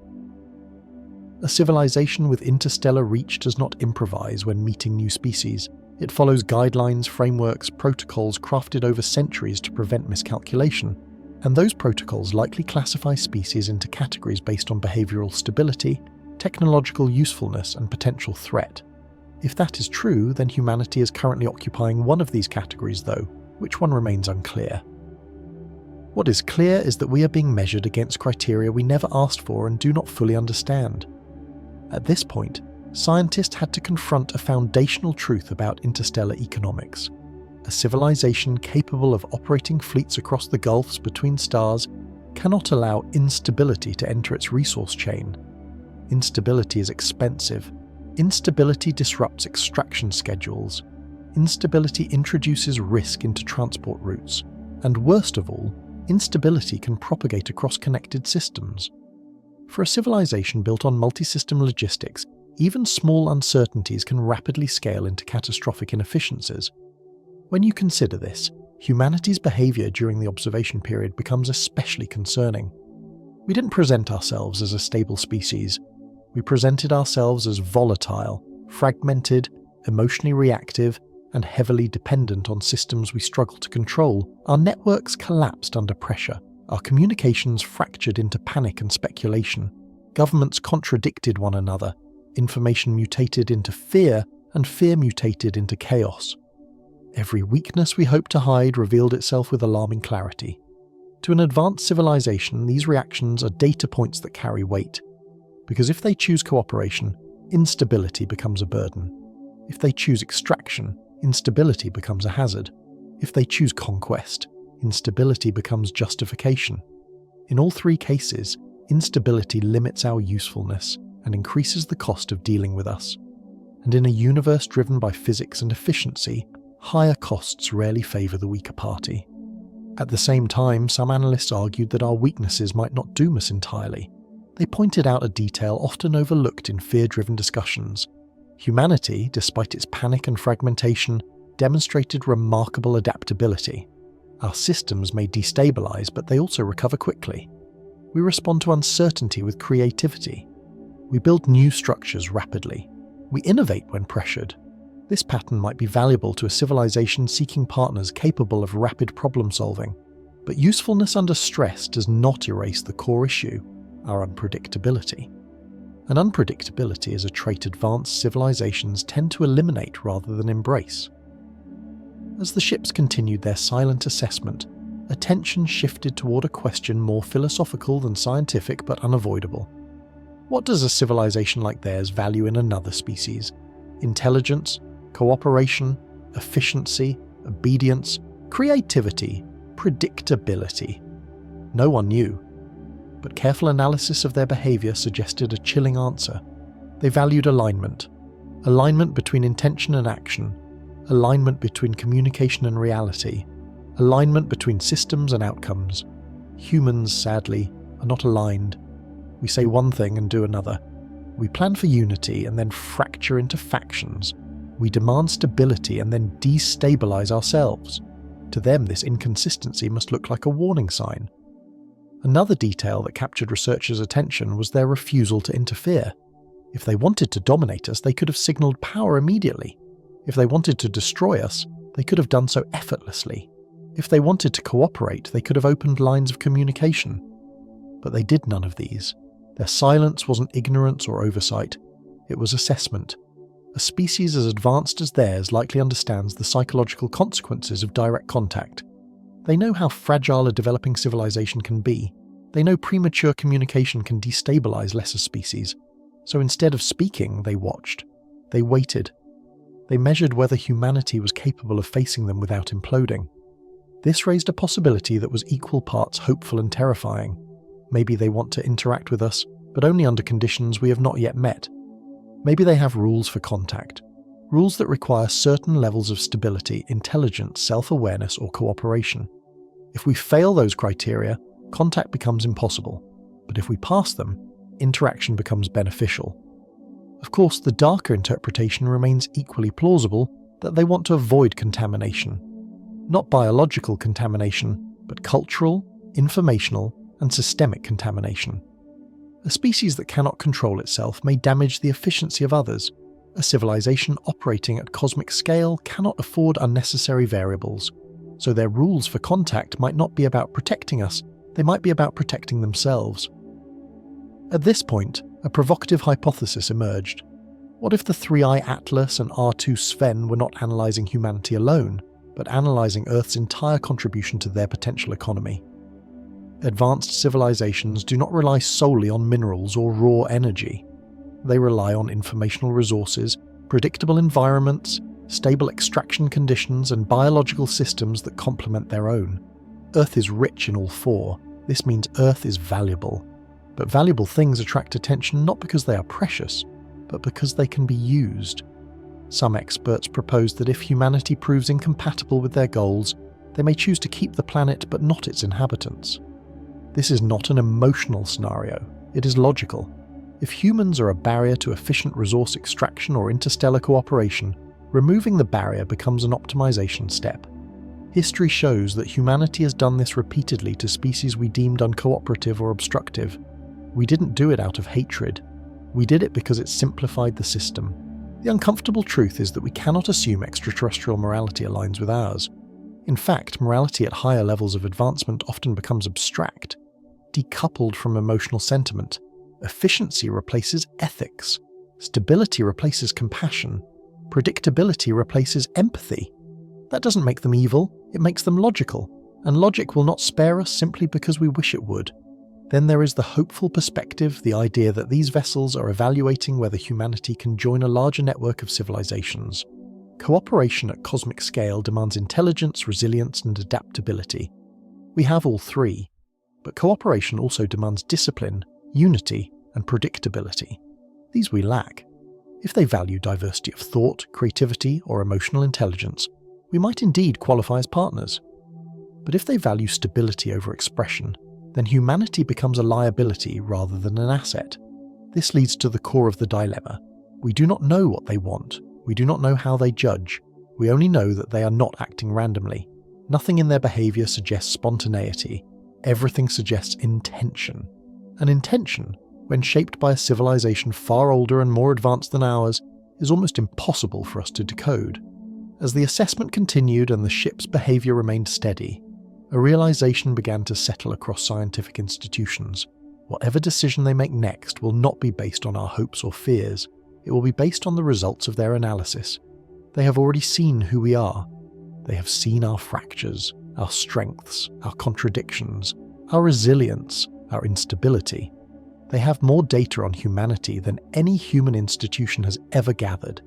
A civilization with interstellar reach does not improvise when meeting new species. It follows guidelines, frameworks, protocols crafted over centuries to prevent miscalculation, and those protocols likely classify species into categories based on behavioral stability, technological usefulness, and potential threat. If that is true, then humanity is currently occupying one of these categories, though, which one remains unclear. What is clear is that we are being measured against criteria we never asked for and do not fully understand. At this point, scientists had to confront a foundational truth about interstellar economics. A civilization capable of operating fleets across the gulfs between stars cannot allow instability to enter its resource chain. Instability is expensive. Instability disrupts extraction schedules. Instability introduces risk into transport routes. And worst of all, instability can propagate across connected systems. For a civilization built on multi-system logistics, even small uncertainties can rapidly scale into catastrophic inefficiencies. When you consider this, humanity's behaviour during the observation period becomes especially concerning. We didn't present ourselves as a stable species. We presented ourselves as volatile, fragmented, emotionally reactive, and heavily dependent on systems we struggle to control. Our networks collapsed under pressure. Our communications fractured into panic and speculation. Governments contradicted one another. Information mutated into fear, and fear mutated into chaos. Every weakness we hoped to hide revealed itself with alarming clarity. To an advanced civilization, these reactions are data points that carry weight. Because if they choose cooperation, instability becomes a burden. If they choose extraction, instability becomes a hazard. If they choose conquest, instability becomes justification. In all three cases, instability limits our usefulness and increases the cost of dealing with us. And in a universe driven by physics and efficiency, higher costs rarely favour the weaker party. At the same time, some analysts argued that our weaknesses might not doom us entirely. They pointed out a detail often overlooked in fear-driven discussions. Humanity, despite its panic and fragmentation, demonstrated remarkable adaptability. Our systems may destabilize, but they also recover quickly. We respond to uncertainty with creativity. We build new structures rapidly. We innovate when pressured. This pattern might be valuable to a civilization seeking partners capable of rapid problem-solving. But usefulness under stress does not erase the core issue, our unpredictability. And unpredictability is a trait advanced civilizations tend to eliminate rather than embrace. As the ships continued their silent assessment, attention shifted toward a question more philosophical than scientific but unavoidable. What does a civilization like theirs value in another species? Intelligence, cooperation, efficiency, obedience, creativity, predictability? No one knew. But careful analysis of their behaviour suggested a chilling answer. They valued alignment. Alignment between intention and action. Alignment between communication and reality. Alignment between systems and outcomes. Humans, sadly, are not aligned. We say one thing and do another. We plan for unity and then fracture into factions. We demand stability and then destabilize ourselves. To them, this inconsistency must look like a warning sign. Another detail that captured researchers' attention was their refusal to interfere. If they wanted to dominate us, they could have signaled power immediately. If they wanted to destroy us, they could have done so effortlessly. If they wanted to cooperate, they could have opened lines of communication. But they did none of these. Their silence wasn't ignorance or oversight. It was assessment. A species as advanced as theirs likely understands the psychological consequences of direct contact. They know how fragile a developing civilization can be. They know premature communication can destabilize lesser species. So instead of speaking, they watched. They waited. They measured whether humanity was capable of facing them without imploding. This raised a possibility that was equal parts hopeful and terrifying. Maybe they want to interact with us, but only under conditions we have not yet met. Maybe they have rules for contact. Rules that require certain levels of stability, intelligence, self-awareness, or cooperation. If we fail those criteria, contact becomes impossible. But if we pass them, interaction becomes beneficial. Of course, the darker interpretation remains equally plausible that they want to avoid contamination. Not biological contamination, but cultural, informational, and systemic contamination. A species that cannot control itself may damage the efficiency of others. A civilization operating at cosmic scale cannot afford unnecessary variables, so their rules for contact might not be about protecting us, they might be about protecting themselves. At this point, a provocative hypothesis emerged. What if the 3i Atlas and R2 SVEN were not analysing humanity alone, but analysing Earth's entire contribution to their potential economy? Advanced civilizations do not rely solely on minerals or raw energy. They rely on informational resources, predictable environments, stable extraction conditions, and biological systems that complement their own. Earth is rich in all four. This means Earth is valuable. But valuable things attract attention not because they are precious, but because they can be used. Some experts propose that if humanity proves incompatible with their goals, they may choose to keep the planet but not its inhabitants. This is not an emotional scenario, it is logical. If humans are a barrier to efficient resource extraction or interstellar cooperation, removing the barrier becomes an optimization step. History shows that humanity has done this repeatedly to species we deemed uncooperative or obstructive. We didn't do it out of hatred. We did it because it simplified the system. The uncomfortable truth is that we cannot assume extraterrestrial morality aligns with ours. In fact, morality at higher levels of advancement often becomes abstract, decoupled from emotional sentiment. Efficiency replaces ethics. Stability replaces compassion. Predictability replaces empathy. That doesn't make them evil, it makes them logical, and logic will not spare us simply because we wish it would. Then there is the hopeful perspective, the idea that these vessels are evaluating whether humanity can join a larger network of civilizations. Cooperation at cosmic scale demands intelligence, resilience, and adaptability. We have all three, but cooperation also demands discipline, unity, and predictability. These we lack. If they value diversity of thought, creativity, or emotional intelligence, we might indeed qualify as partners. But if they value stability over expression, then humanity becomes a liability rather than an asset. This leads to the core of the dilemma. We do not know what they want. We do not know how they judge. We only know that they are not acting randomly. Nothing in their behaviour suggests spontaneity. Everything suggests intention. An intention, when shaped by a civilization far older and more advanced than ours, is almost impossible for us to decode. As the assessment continued and the ship's behaviour remained steady, a realization began to settle across scientific institutions. Whatever decision they make next will not be based on our hopes or fears. It will be based on the results of their analysis. They have already seen who we are. They have seen our fractures, our strengths, our contradictions, our resilience, our instability. They have more data on humanity than any human institution has ever gathered,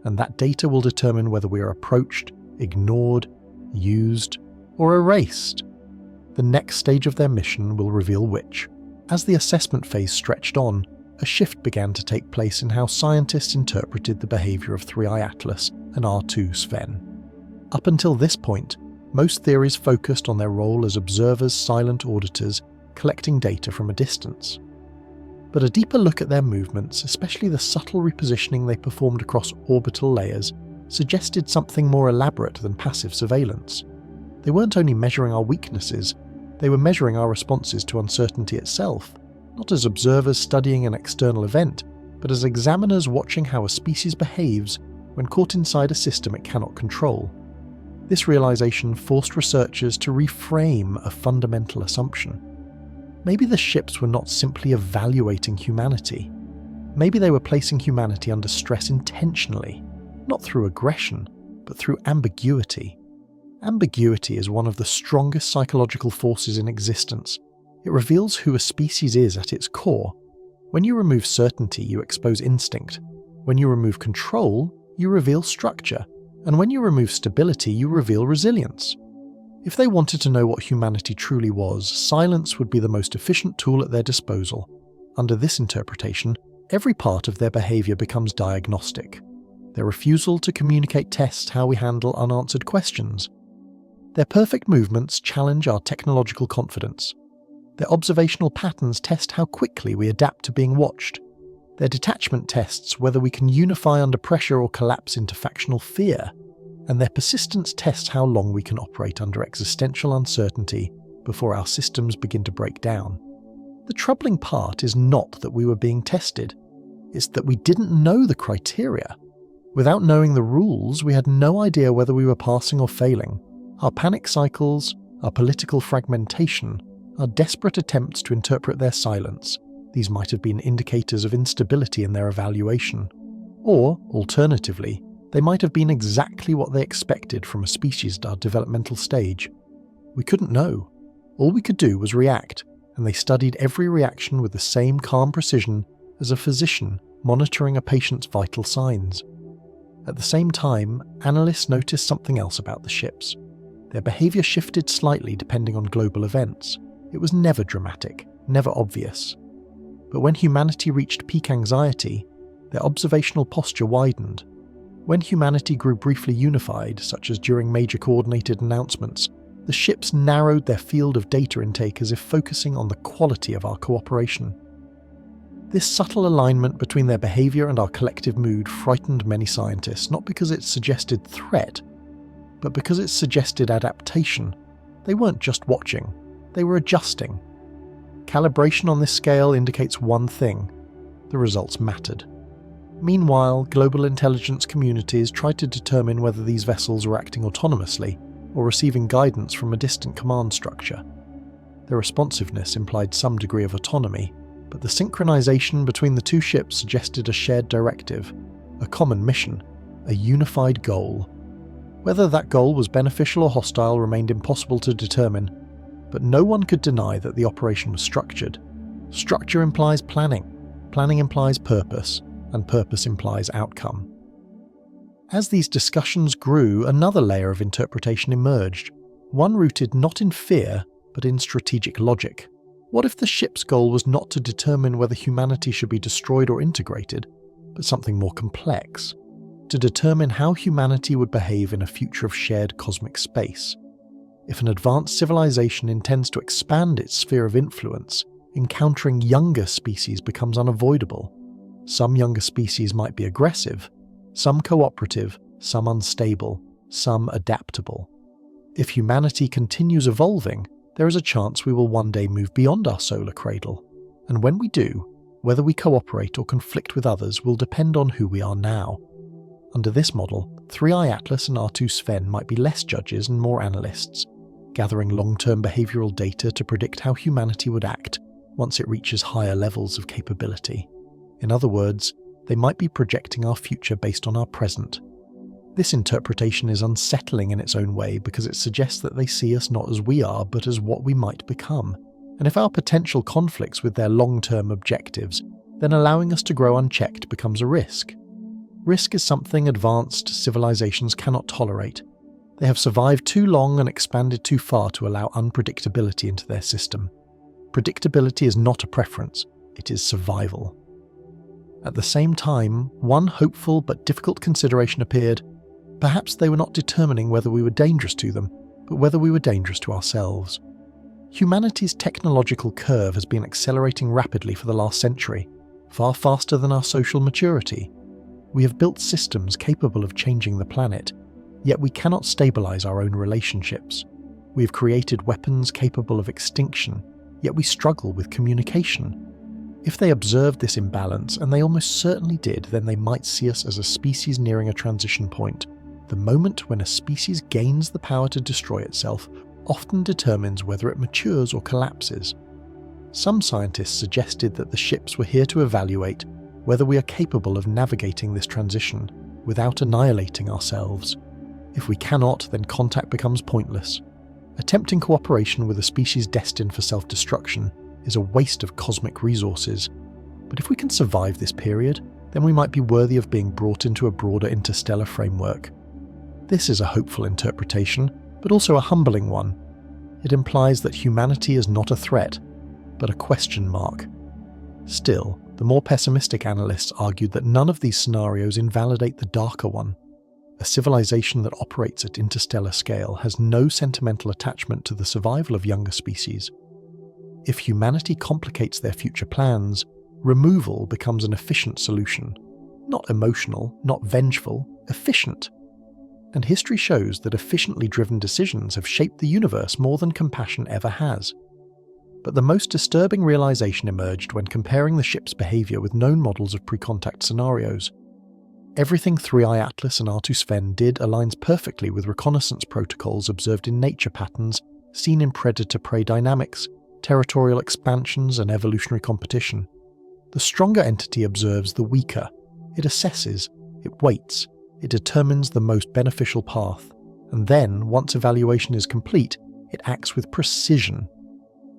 and that data will determine whether we are approached, ignored, used, or erased. The next stage of their mission will reveal which. As the assessment phase stretched on, a shift began to take place in how scientists interpreted the behaviour of 3i Atlas and R2 SVEN. Up until this point, Most theories focused on their role as observers, silent auditors, collecting data from a distance. But a deeper look at their movements, especially the subtle repositioning they performed across orbital layers, suggested something more elaborate than passive surveillance. They weren't only measuring our weaknesses, they were measuring our responses to uncertainty itself, not as observers studying an external event, but as examiners watching how a species behaves when caught inside a system it cannot control. This realization forced researchers to reframe a fundamental assumption. Maybe the ships were not simply evaluating humanity. Maybe they were placing humanity under stress intentionally, not through aggression, but through ambiguity. Ambiguity is one of the strongest psychological forces in existence. It reveals who a species is at its core. When you remove certainty, you expose instinct. When you remove control, you reveal structure. And when you remove stability, you reveal resilience. If they wanted to know what humanity truly was, silence would be the most efficient tool at their disposal. Under this interpretation, every part of their behavior becomes diagnostic. Their refusal to communicate tests how we handle unanswered questions. Their perfect movements challenge our technological confidence. Their observational patterns test how quickly we adapt to being watched. Their detachment tests whether we can unify under pressure or collapse into factional fear. And their persistence tests how long we can operate under existential uncertainty before our systems begin to break down. The troubling part is not that we were being tested, it's that we didn't know the criteria. Without knowing the rules, we had no idea whether we were passing or failing. Our panic cycles, our political fragmentation, our desperate attempts to interpret their silence, these might have been indicators of instability in their evaluation. Or, alternatively, they might have been exactly what they expected from a species at our developmental stage. We couldn't know. All we could do was react, and they studied every reaction with the same calm precision as a physician monitoring a patient's vital signs. At the same time, analysts noticed something else about the ships. Their behavior shifted slightly depending on global events. It was never dramatic, never obvious. But when humanity reached peak anxiety, their observational posture widened. When humanity grew briefly unified, such as during major coordinated announcements, the ships narrowed their field of data intake as if focusing on the quality of our cooperation. This subtle alignment between their behavior and our collective mood frightened many scientists, not because it suggested threat, but because it suggested adaptation. They weren't just watching, they were adjusting. Calibration on this scale indicates one thing: the results mattered. Meanwhile, global intelligence communities tried to determine whether these vessels were acting autonomously or receiving guidance from a distant command structure. Their responsiveness implied some degree of autonomy, but the synchronization between the two ships suggested a shared directive, a common mission, a unified goal. Whether that goal was beneficial or hostile remained impossible to determine, but no one could deny that the operation was structured. Structure implies planning, planning implies purpose, and purpose implies outcome. As these discussions grew, another layer of interpretation emerged, one rooted not in fear, but in strategic logic. What if the ship's goal was not to determine whether humanity should be destroyed or integrated, but something more complex? To determine how humanity would behave in a future of shared cosmic space. If an advanced civilization intends to expand its sphere of influence, encountering younger species becomes unavoidable. Some younger species might be aggressive, some cooperative, some unstable, some adaptable. If humanity continues evolving, there is a chance we will one day move beyond our solar cradle. And when we do, whether we cooperate or conflict with others will depend on who we are now. Under this model, 3i Atlas and R2 SVEN might be less judges and more analysts, gathering long-term behavioral data to predict how humanity would act once it reaches higher levels of capability. In other words, they might be projecting our future based on our present. This interpretation is unsettling in its own way because it suggests that they see us not as we are, but as what we might become. And if our potential conflicts with their long-term objectives, then allowing us to grow unchecked becomes a risk. Risk is something advanced civilizations cannot tolerate. They have survived too long and expanded too far to allow unpredictability into their system. Predictability is not a preference, it is survival. At the same time, one hopeful but difficult consideration appeared. Perhaps they were not determining whether we were dangerous to them, but whether we were dangerous to ourselves. Humanity's technological curve has been accelerating rapidly for the last century, far faster than our social maturity. We have built systems capable of changing the planet, yet we cannot stabilize our own relationships. We have created weapons capable of extinction, yet we struggle with communication. If they observed this imbalance, and they almost certainly did, then they might see us as a species nearing a transition point. The moment when a species gains the power to destroy itself often determines whether it matures or collapses. Some scientists suggested that the ships were here to evaluate whether we are capable of navigating this transition without annihilating ourselves. If we cannot, then contact becomes pointless. Attempting cooperation with a species destined for self-destruction is a waste of cosmic resources. But if we can survive this period, then we might be worthy of being brought into a broader interstellar framework. This is a hopeful interpretation, but also a humbling one. It implies that humanity is not a threat, but a question mark. Still, the more pessimistic analysts argued that none of these scenarios invalidate the darker one. A civilization that operates at interstellar scale has no sentimental attachment to the survival of younger species. If humanity complicates their future plans, removal becomes an efficient solution. Not emotional, not vengeful, efficient. And history shows that efficiently driven decisions have shaped the universe more than compassion ever has. But the most disturbing realization emerged when comparing the ship's behavior with known models of pre-contact scenarios. Everything 3I Atlas and R2 SVEN did aligns perfectly with reconnaissance protocols observed in nature patterns seen in predator-prey dynamics, territorial expansions, and evolutionary competition. The stronger entity observes the weaker. It assesses, it waits, it determines the most beneficial path, and then, once evaluation is complete, it acts with precision.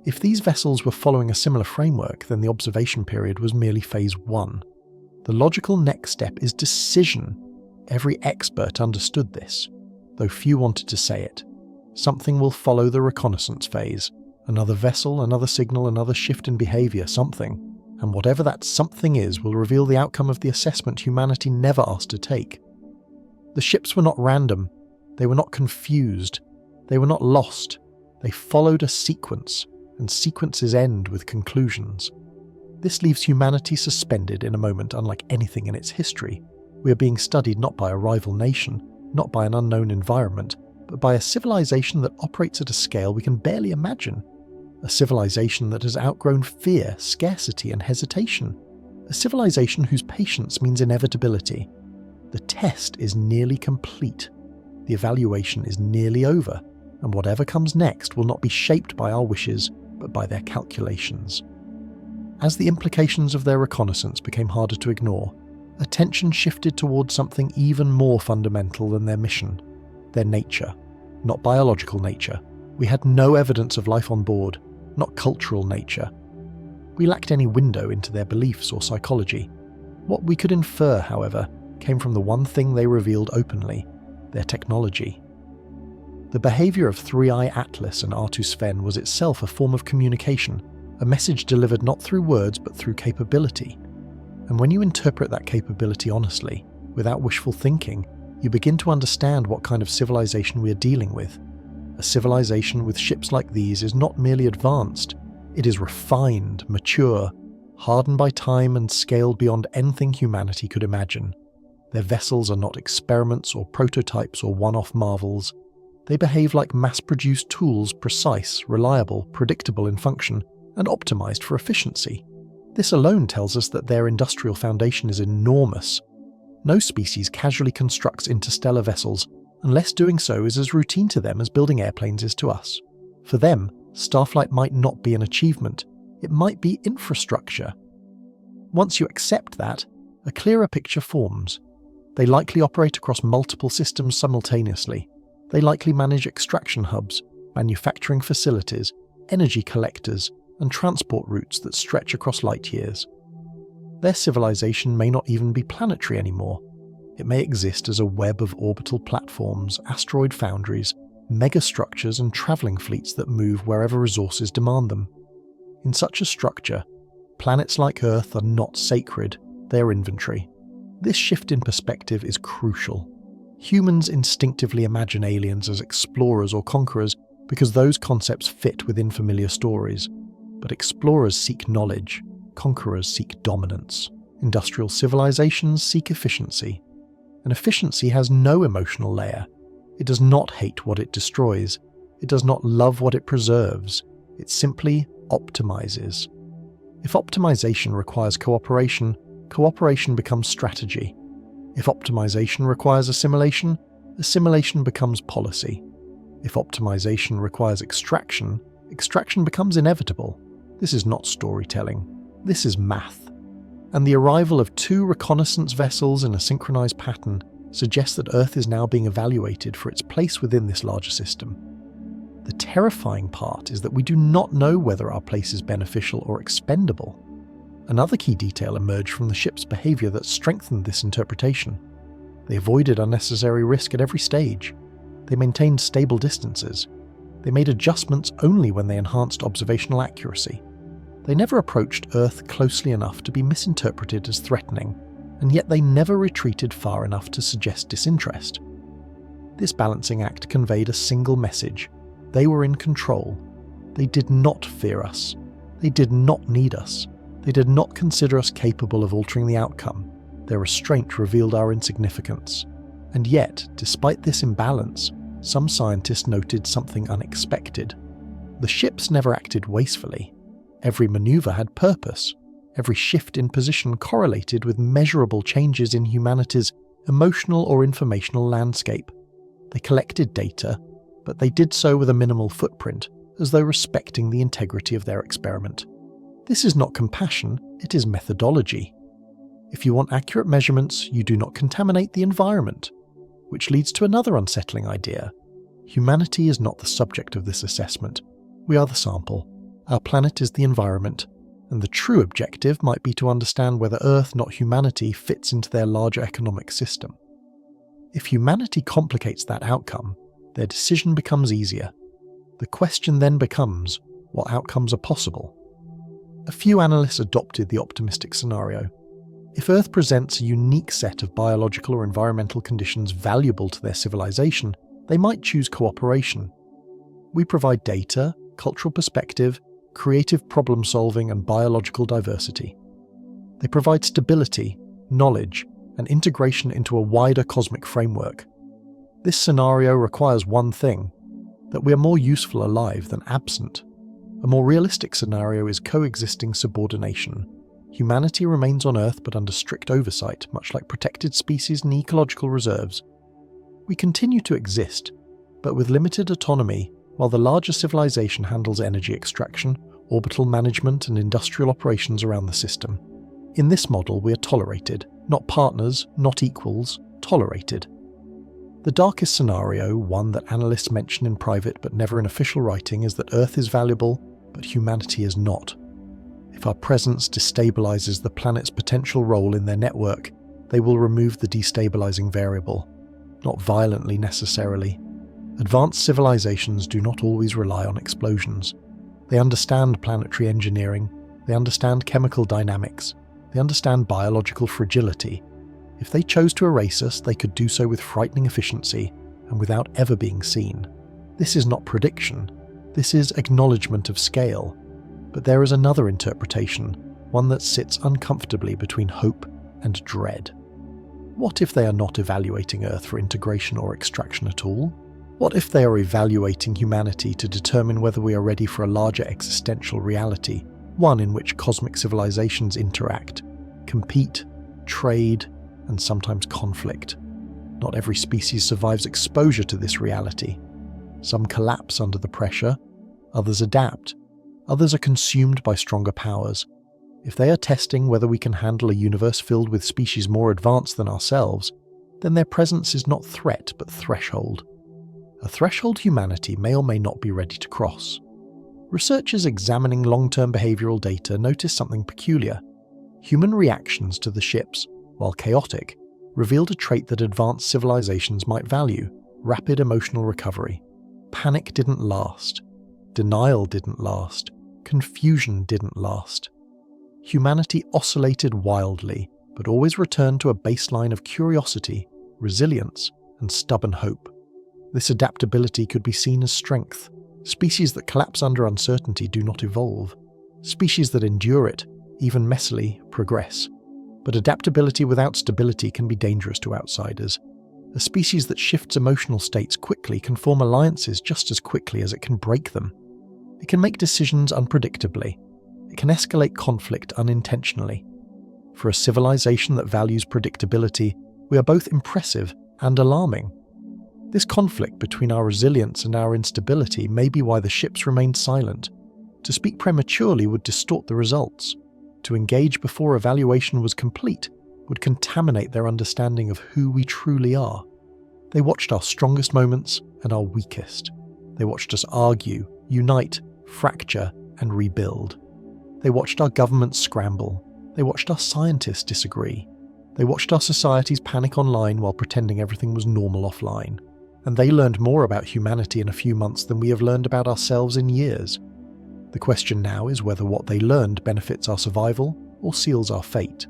If these vessels were following a similar framework, then the observation period was merely phase 1. The logical next step is decision. Every expert understood this, though few wanted to say it. Something will follow the reconnaissance phase. Another vessel, another signal, another shift in behavior, something. And whatever that something is will reveal the outcome of the assessment humanity never asked to take. The ships were not random. They were not confused. They were not lost. They followed a sequence, and sequences end with conclusions. This leaves humanity suspended in a moment unlike anything in its history. We are being studied not by a rival nation, not by an unknown environment, but by a civilization that operates at a scale we can barely imagine. A civilization that has outgrown fear, scarcity, and hesitation. A civilization whose patience means inevitability. The test is nearly complete. The evaluation is nearly over, and whatever comes next will not be shaped by our wishes, but by their calculations. As the implications of their reconnaissance became harder to ignore, attention shifted towards something even more fundamental than their mission, their nature. Not biological nature. We had no evidence of life on board, not cultural nature. We lacked any window into their beliefs or psychology. What we could infer, however, came from the one thing they revealed openly, their technology. The behavior of 3I Atlas and R2 SVEN was itself a form of communication, a message delivered not through words but through capability. And when you interpret that capability honestly, without wishful thinking, you begin to understand what kind of civilization we are dealing with. A civilization with ships like these is not merely advanced, it is refined, mature, hardened by time and scaled beyond anything humanity could imagine. Their vessels are not experiments or prototypes or one-off marvels. They behave like mass-produced tools, precise, reliable, predictable in function, and optimized for efficiency. This alone tells us that their industrial foundation is enormous. No species casually constructs interstellar vessels unless doing so is as routine to them as building airplanes is to us. For them, starflight might not be an achievement, it might be infrastructure. Once you accept that, a clearer picture forms. They likely operate across multiple systems simultaneously. They likely manage extraction hubs, manufacturing facilities, energy collectors, and transport routes that stretch across light years. Their civilization may not even be planetary anymore. It may exist as a web of orbital platforms, asteroid foundries, megastructures, and travelling fleets that move wherever resources demand them. In such a structure, planets like Earth are not sacred, they are inventory. This shift in perspective is crucial. Humans instinctively imagine aliens as explorers or conquerors because those concepts fit within familiar stories. But explorers seek knowledge, conquerors seek dominance. Industrial civilizations seek efficiency. And efficiency has no emotional layer. It does not hate what it destroys. It does not love what it preserves. It simply optimizes. If optimization requires cooperation, cooperation becomes strategy. If optimization requires assimilation, assimilation becomes policy. If optimization requires extraction, extraction becomes inevitable. This is not storytelling. This is math. And the arrival of 2 reconnaissance vessels in a synchronized pattern suggests that Earth is now being evaluated for its place within this larger system. The terrifying part is that we do not know whether our place is beneficial or expendable. Another key detail emerged from the ship's behavior that strengthened this interpretation. They avoided unnecessary risk at every stage. They maintained stable distances. They made adjustments only when they enhanced observational accuracy. They never approached Earth closely enough to be misinterpreted as threatening, and yet they never retreated far enough to suggest disinterest. This balancing act conveyed a single message. They were in control. They did not fear us. They did not need us. They did not consider us capable of altering the outcome. Their restraint revealed our insignificance. And yet, despite this imbalance, some scientists noted something unexpected. The ships never acted wastefully. Every maneuver had purpose. Every shift in position correlated with measurable changes in humanity's emotional or informational landscape. They collected data, but they did so with a minimal footprint, as though respecting the integrity of their experiment. This is not compassion, it is methodology. If you want accurate measurements, you do not contaminate the environment. Which leads to another unsettling idea. Humanity is not the subject of this assessment. We are the sample. Our planet is the environment, and the true objective might be to understand whether Earth, not humanity, fits into their larger economic system. If humanity complicates that outcome, their decision becomes easier. The question then becomes, what outcomes are possible? A few analysts adopted the optimistic scenario. If Earth presents a unique set of biological or environmental conditions valuable to their civilization, they might choose cooperation. We provide data, cultural perspective, creative problem-solving, and biological diversity. They provide stability, knowledge, and integration into a wider cosmic framework. This scenario requires one thing, that we are more useful alive than absent. A more realistic scenario is coexisting subordination. Humanity remains on Earth but under strict oversight, much like protected species and ecological reserves. We continue to exist, but with limited autonomy, while the larger civilization handles energy extraction, orbital management, and industrial operations around the system. In this model, we are tolerated, not partners, not equals, tolerated. The darkest scenario, one that analysts mention in private but never in official writing, is that Earth is valuable, but humanity is not. If our presence destabilizes the planet's potential role in their network, they will remove the destabilizing variable. Not violently necessarily. Advanced civilizations do not always rely on explosions. They understand planetary engineering, they understand chemical dynamics, they understand biological fragility. If they chose to erase us, they could do so with frightening efficiency and without ever being seen. This is not prediction, this is acknowledgement of scale. But there is another interpretation, one that sits uncomfortably between hope and dread. What if they are not evaluating Earth for integration or extraction at all? What if they are evaluating humanity to determine whether we are ready for a larger existential reality, one in which cosmic civilizations interact, compete, trade, and sometimes conflict? Not every species survives exposure to this reality. Some collapse under the pressure, others adapt, others are consumed by stronger powers. If they are testing whether we can handle a universe filled with species more advanced than ourselves, then their presence is not threat but threshold. A threshold humanity may or may not be ready to cross. Researchers examining long-term behavioral data noticed something peculiar. Human reactions to the ships, while chaotic, revealed a trait that advanced civilizations might value: rapid emotional recovery. Panic didn't last. Denial didn't last. Confusion didn't last. Humanity oscillated wildly, but always returned to a baseline of curiosity, resilience, and stubborn hope. This adaptability could be seen as strength. Species that collapse under uncertainty do not evolve. Species that endure it, even messily, progress. But adaptability without stability can be dangerous to outsiders. A species that shifts emotional states quickly can form alliances just as quickly as it can break them. It can make decisions unpredictably. It can escalate conflict unintentionally. For a civilization that values predictability, we are both impressive and alarming. This conflict between our resilience and our instability may be why the ships remained silent. To speak prematurely would distort the results. To engage before evaluation was complete would contaminate their understanding of who we truly are. They watched our strongest moments and our weakest. They watched us argue, unite, fracture, and rebuild. They watched our governments scramble. They watched our scientists disagree. They watched our societies panic online while pretending everything was normal offline. And they learned more about humanity in a few months than we have learned about ourselves in years. The question now is whether what they learned benefits our survival or seals our fate.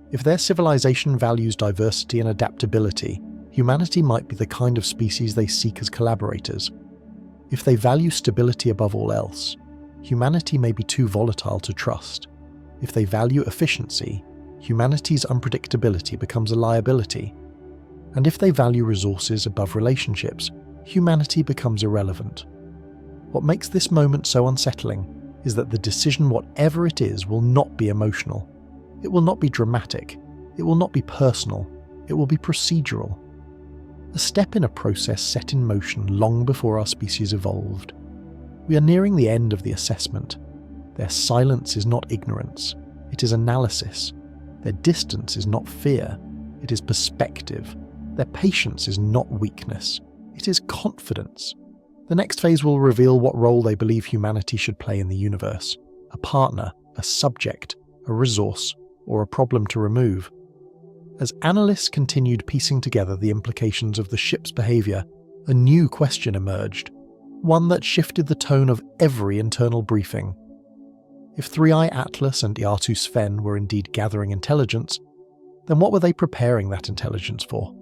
If their civilization values diversity and adaptability, humanity might be the kind of species they seek as collaborators. If they value stability above all else, humanity may be too volatile to trust. If they value efficiency, humanity's unpredictability becomes a liability. And if they value resources above relationships, humanity becomes irrelevant. What makes this moment so unsettling is that the decision, whatever it is, will not be emotional. It will not be dramatic. It will not be personal. It will be procedural. A step in a process set in motion long before our species evolved. We are nearing the end of the assessment. Their silence is not ignorance. It is analysis. Their distance is not fear. It is perspective. Their patience is not weakness. It is confidence. The next phase will reveal what role they believe humanity should play in the universe. A partner, a subject, a resource, or a problem to remove. As analysts continued piecing together the implications of the ship's behaviour, a new question emerged. One that shifted the tone of every internal briefing. If 3i Atlas and SVEN were indeed gathering intelligence, then what were they preparing that intelligence for?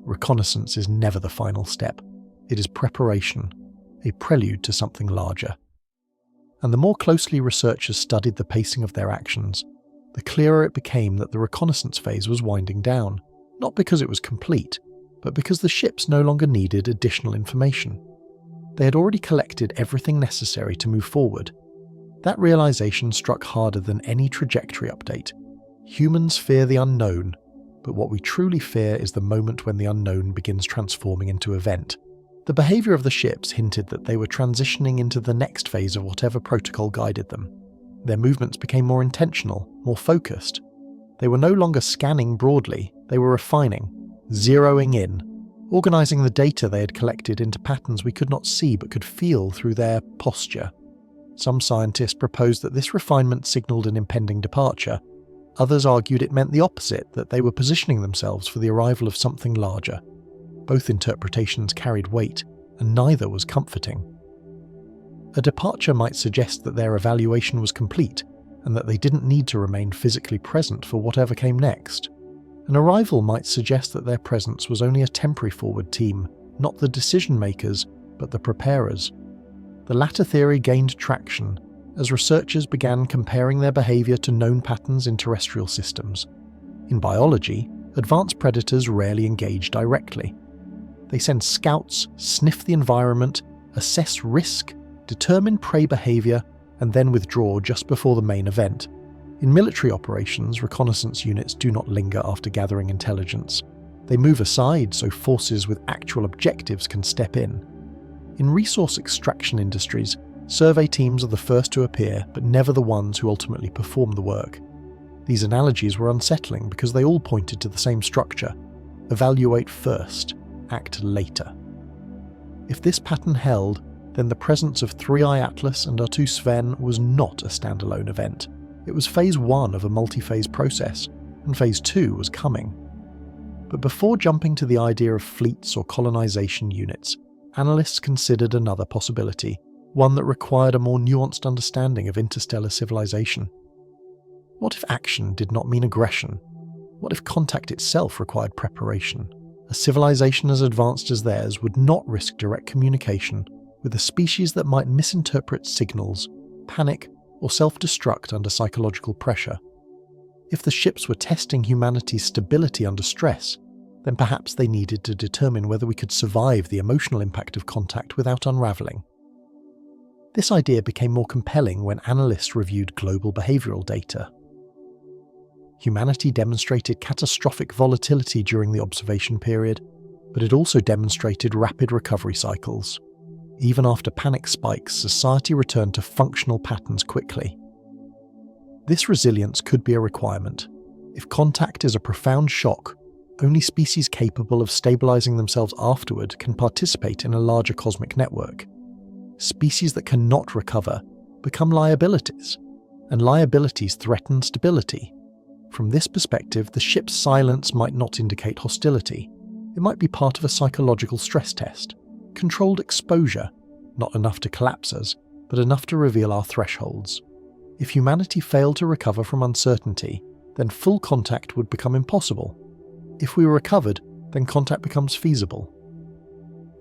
Reconnaissance is never the final step. It is preparation, a prelude to something larger. And the more closely researchers studied the pacing of their actions, the clearer it became that the reconnaissance phase was winding down, not because it was complete, but because the ships no longer needed additional information. They had already collected everything necessary to move forward. That realization struck harder than any trajectory update. Humans fear the unknown, but what we truly fear is the moment when the unknown begins transforming into event. The behaviour of the ships hinted that they were transitioning into the next phase of whatever protocol guided them. Their movements became more intentional, more focused. They were no longer scanning broadly, they were refining, zeroing in, organising the data they had collected into patterns we could not see but could feel through their posture. Some scientists proposed that this refinement signalled an impending departure. Others argued it meant the opposite, that they were positioning themselves for the arrival of something larger. Both interpretations carried weight, and neither was comforting. A departure might suggest that their evaluation was complete, and that they didn't need to remain physically present for whatever came next. An arrival might suggest that their presence was only a temporary forward team, not the decision-makers, but the preparers. The latter theory gained traction as researchers began comparing their behaviour to known patterns in terrestrial systems. In biology, advanced predators rarely engage directly. They send scouts, sniff the environment, assess risk, determine prey behaviour, and then withdraw just before the main event. In military operations, reconnaissance units do not linger after gathering intelligence. They move aside so forces with actual objectives can step in. In resource extraction industries, survey teams are the first to appear, but never the ones who ultimately perform the work. These analogies were unsettling because they all pointed to the same structure: evaluate first, act later. If this pattern held, then the presence of 3i Atlas and SVEN was not a standalone event. It was phase 1 of a multi-phase process, and phase 2 was coming. But before jumping to the idea of fleets or colonization units, analysts considered another possibility, one that required a more nuanced understanding of interstellar civilization. What if action did not mean aggression? What if contact itself required preparation? A civilization as advanced as theirs would not risk direct communication with a species that might misinterpret signals, panic, or self-destruct under psychological pressure. If the ships were testing humanity's stability under stress, then perhaps they needed to determine whether we could survive the emotional impact of contact without unraveling. This idea became more compelling when analysts reviewed global behavioral data. Humanity demonstrated catastrophic volatility during the observation period, but it also demonstrated rapid recovery cycles. Even after panic spikes, society returned to functional patterns quickly. This resilience could be a requirement. If contact is a profound shock, only species capable of stabilizing themselves afterward can participate in a larger cosmic network. Species that cannot recover become liabilities, and liabilities threaten stability. From this perspective, the ship's silence might not indicate hostility. It might be part of a psychological stress test. Controlled exposure, not enough to collapse us, but enough to reveal our thresholds. If humanity failed to recover from uncertainty, then full contact would become impossible. If we recovered, then contact becomes feasible.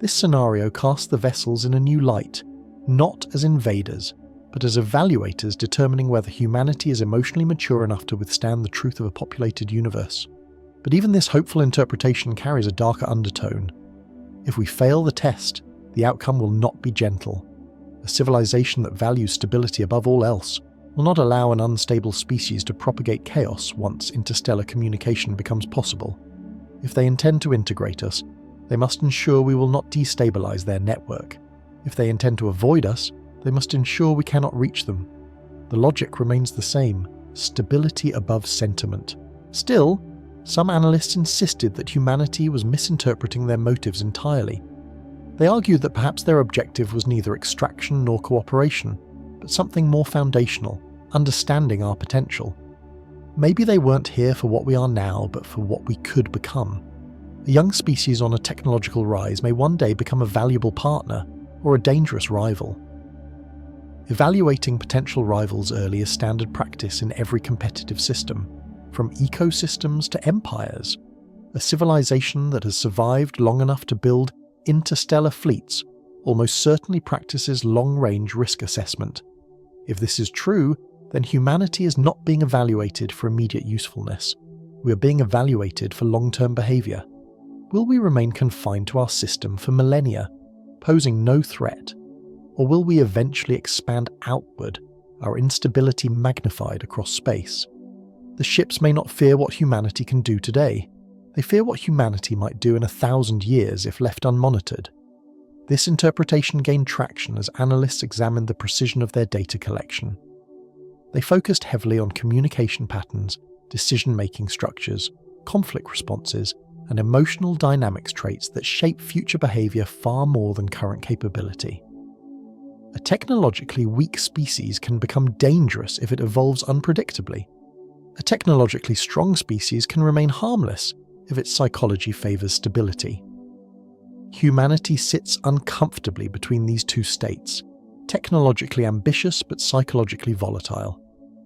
This scenario casts the vessels in a new light, not as invaders, but as evaluators determining whether humanity is emotionally mature enough to withstand the truth of a populated universe. But even this hopeful interpretation carries a darker undertone. If we fail the test, the outcome will not be gentle. A civilization that values stability above all else will not allow an unstable species to propagate chaos once interstellar communication becomes possible. If they intend to integrate us, they must ensure we will not destabilize their network. If they intend to avoid us, they must ensure we cannot reach them. The logic remains the same: stability above sentiment. Still, some analysts insisted that humanity was misinterpreting their motives entirely. They argued that perhaps their objective was neither extraction nor cooperation, but something more foundational: understanding our potential. Maybe they weren't here for what we are now, but for what we could become. A young species on a technological rise may one day become a valuable partner or a dangerous rival. Evaluating potential rivals early is standard practice in every competitive system, from ecosystems to empires. A civilization that has survived long enough to build interstellar fleets almost certainly practices long-range risk assessment. If this is true, then humanity is not being evaluated for immediate usefulness. We are being evaluated for long-term behavior. Will we remain confined to our system for millennia, posing no threat? Or will we eventually expand outward, our instability magnified across space? The ships may not fear what humanity can do today. They fear what humanity might do in 1,000 years if left unmonitored. This interpretation gained traction as analysts examined the precision of their data collection. They focused heavily on communication patterns, decision-making structures, conflict responses, and emotional dynamics traits that shape future behavior far more than current capability. A technologically weak species can become dangerous if it evolves unpredictably. A technologically strong species can remain harmless if its psychology favors stability. Humanity sits uncomfortably between these two states, technologically ambitious but psychologically volatile.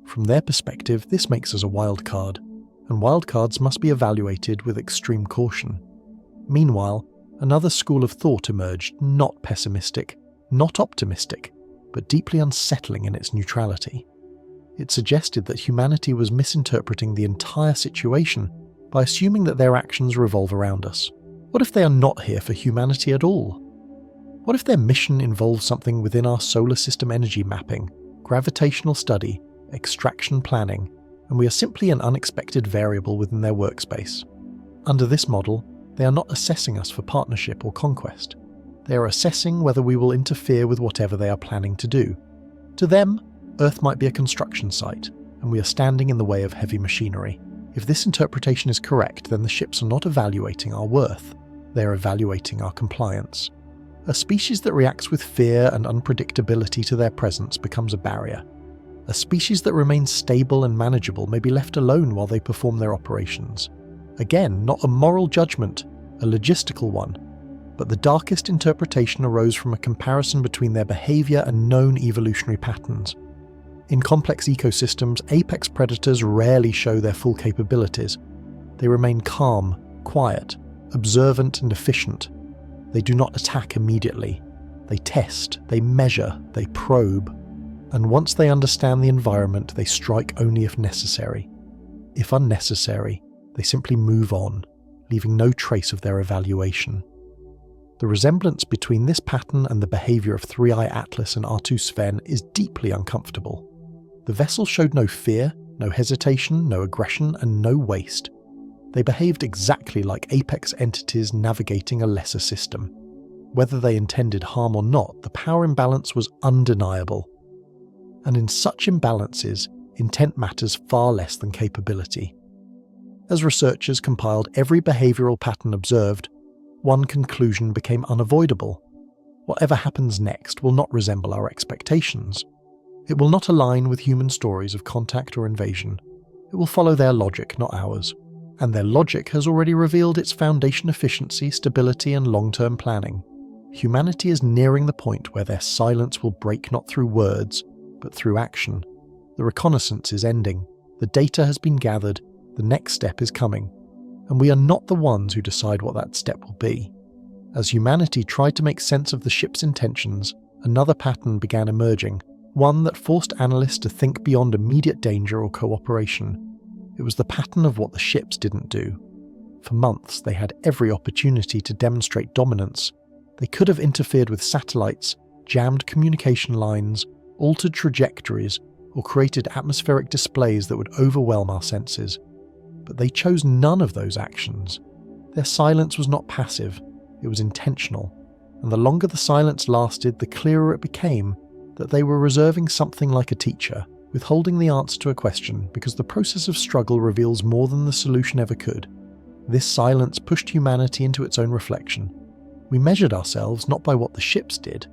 From their perspective, this makes us a wild card, and wildcards must be evaluated with extreme caution. Meanwhile, another school of thought emerged, not pessimistic, not optimistic, but deeply unsettling in its neutrality. It suggested that humanity was misinterpreting the entire situation by assuming that their actions revolve around us. What if they are not here for humanity at all? What if their mission involves something within our solar system energy mapping, gravitational study, extraction planning, and we are simply an unexpected variable within their workspace? Under this model, they are not assessing us for partnership or conquest. They are assessing whether we will interfere with whatever they are planning to do. To them, Earth might be a construction site, and we are standing in the way of heavy machinery. If this interpretation is correct, then the ships are not evaluating our worth. They are evaluating our compliance. A species that reacts with fear and unpredictability to their presence becomes a barrier. A species that remains stable and manageable may be left alone while they perform their operations. Again, not a moral judgment, a logistical one, but the darkest interpretation arose from a comparison between their behavior and known evolutionary patterns. In complex ecosystems, apex predators rarely show their full capabilities. They remain calm, quiet, observant and efficient. They do not attack immediately. They test, they measure, they probe. And once they understand the environment, they strike only if necessary. If unnecessary, they simply move on, leaving no trace of their evaluation. The resemblance between this pattern and the behaviour of 3i Atlas and R2 SVEN is deeply uncomfortable. The vessel showed no fear, no hesitation, no aggression, and no waste. They behaved exactly like apex entities navigating a lesser system. Whether they intended harm or not, the power imbalance was undeniable. And in such imbalances, intent matters far less than capability. As researchers compiled every behavioural pattern observed, one conclusion became unavoidable. Whatever happens next will not resemble our expectations. It will not align with human stories of contact or invasion. It will follow their logic, not ours. And their logic has already revealed its foundation efficiency, stability, and long-term planning. Humanity is nearing the point where their silence will break not through words, but through action. The reconnaissance is ending. The data has been gathered. The next step is coming. And we are not the ones who decide what that step will be. As humanity tried to make sense of the ship's intentions, another pattern began emerging, one that forced analysts to think beyond immediate danger or cooperation. It was the pattern of what the ships didn't do. For months, they had every opportunity to demonstrate dominance. They could have interfered with satellites, jammed communication lines, altered trajectories, or created atmospheric displays that would overwhelm our senses. But they chose none of those actions. Their silence was not passive, it was intentional, and the longer the silence lasted, the clearer it became that they were reserving something like a teacher, withholding the answer to a question because the process of struggle reveals more than the solution ever could. This silence pushed humanity into its own reflection. We measured ourselves not by what the ships did,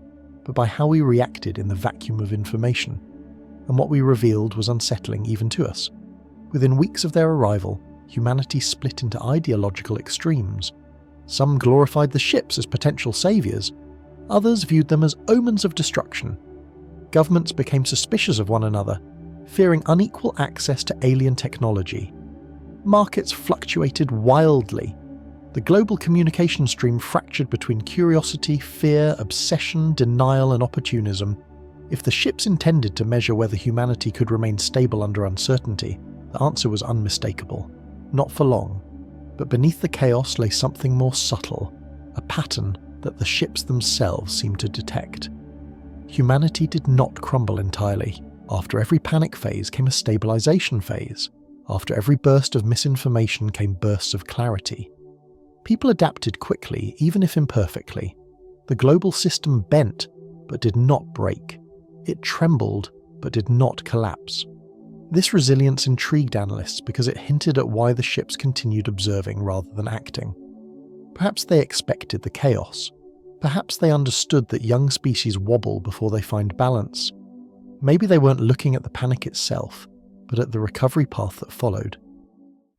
but by how we reacted in the vacuum of information. And what we revealed was unsettling even to us. Within weeks of their arrival, humanity split into ideological extremes. Some glorified the ships as potential saviours, others viewed them as omens of destruction. Governments became suspicious of one another, fearing unequal access to alien technology. Markets fluctuated wildly. The global communication stream fractured between curiosity, fear, obsession, denial, and opportunism. If the ships intended to measure whether humanity could remain stable under uncertainty, the answer was unmistakable. Not for long. But beneath the chaos lay something more subtle, a pattern that the ships themselves seemed to detect. Humanity did not crumble entirely. After every panic phase came a stabilization phase. After every burst of misinformation came bursts of clarity. People adapted quickly, even if imperfectly. The global system bent, but did not break. It trembled, but did not collapse. This resilience intrigued analysts because it hinted at why the ships continued observing rather than acting. Perhaps they expected the chaos. Perhaps they understood that young species wobble before they find balance. Maybe they weren't looking at the panic itself, but at the recovery path that followed.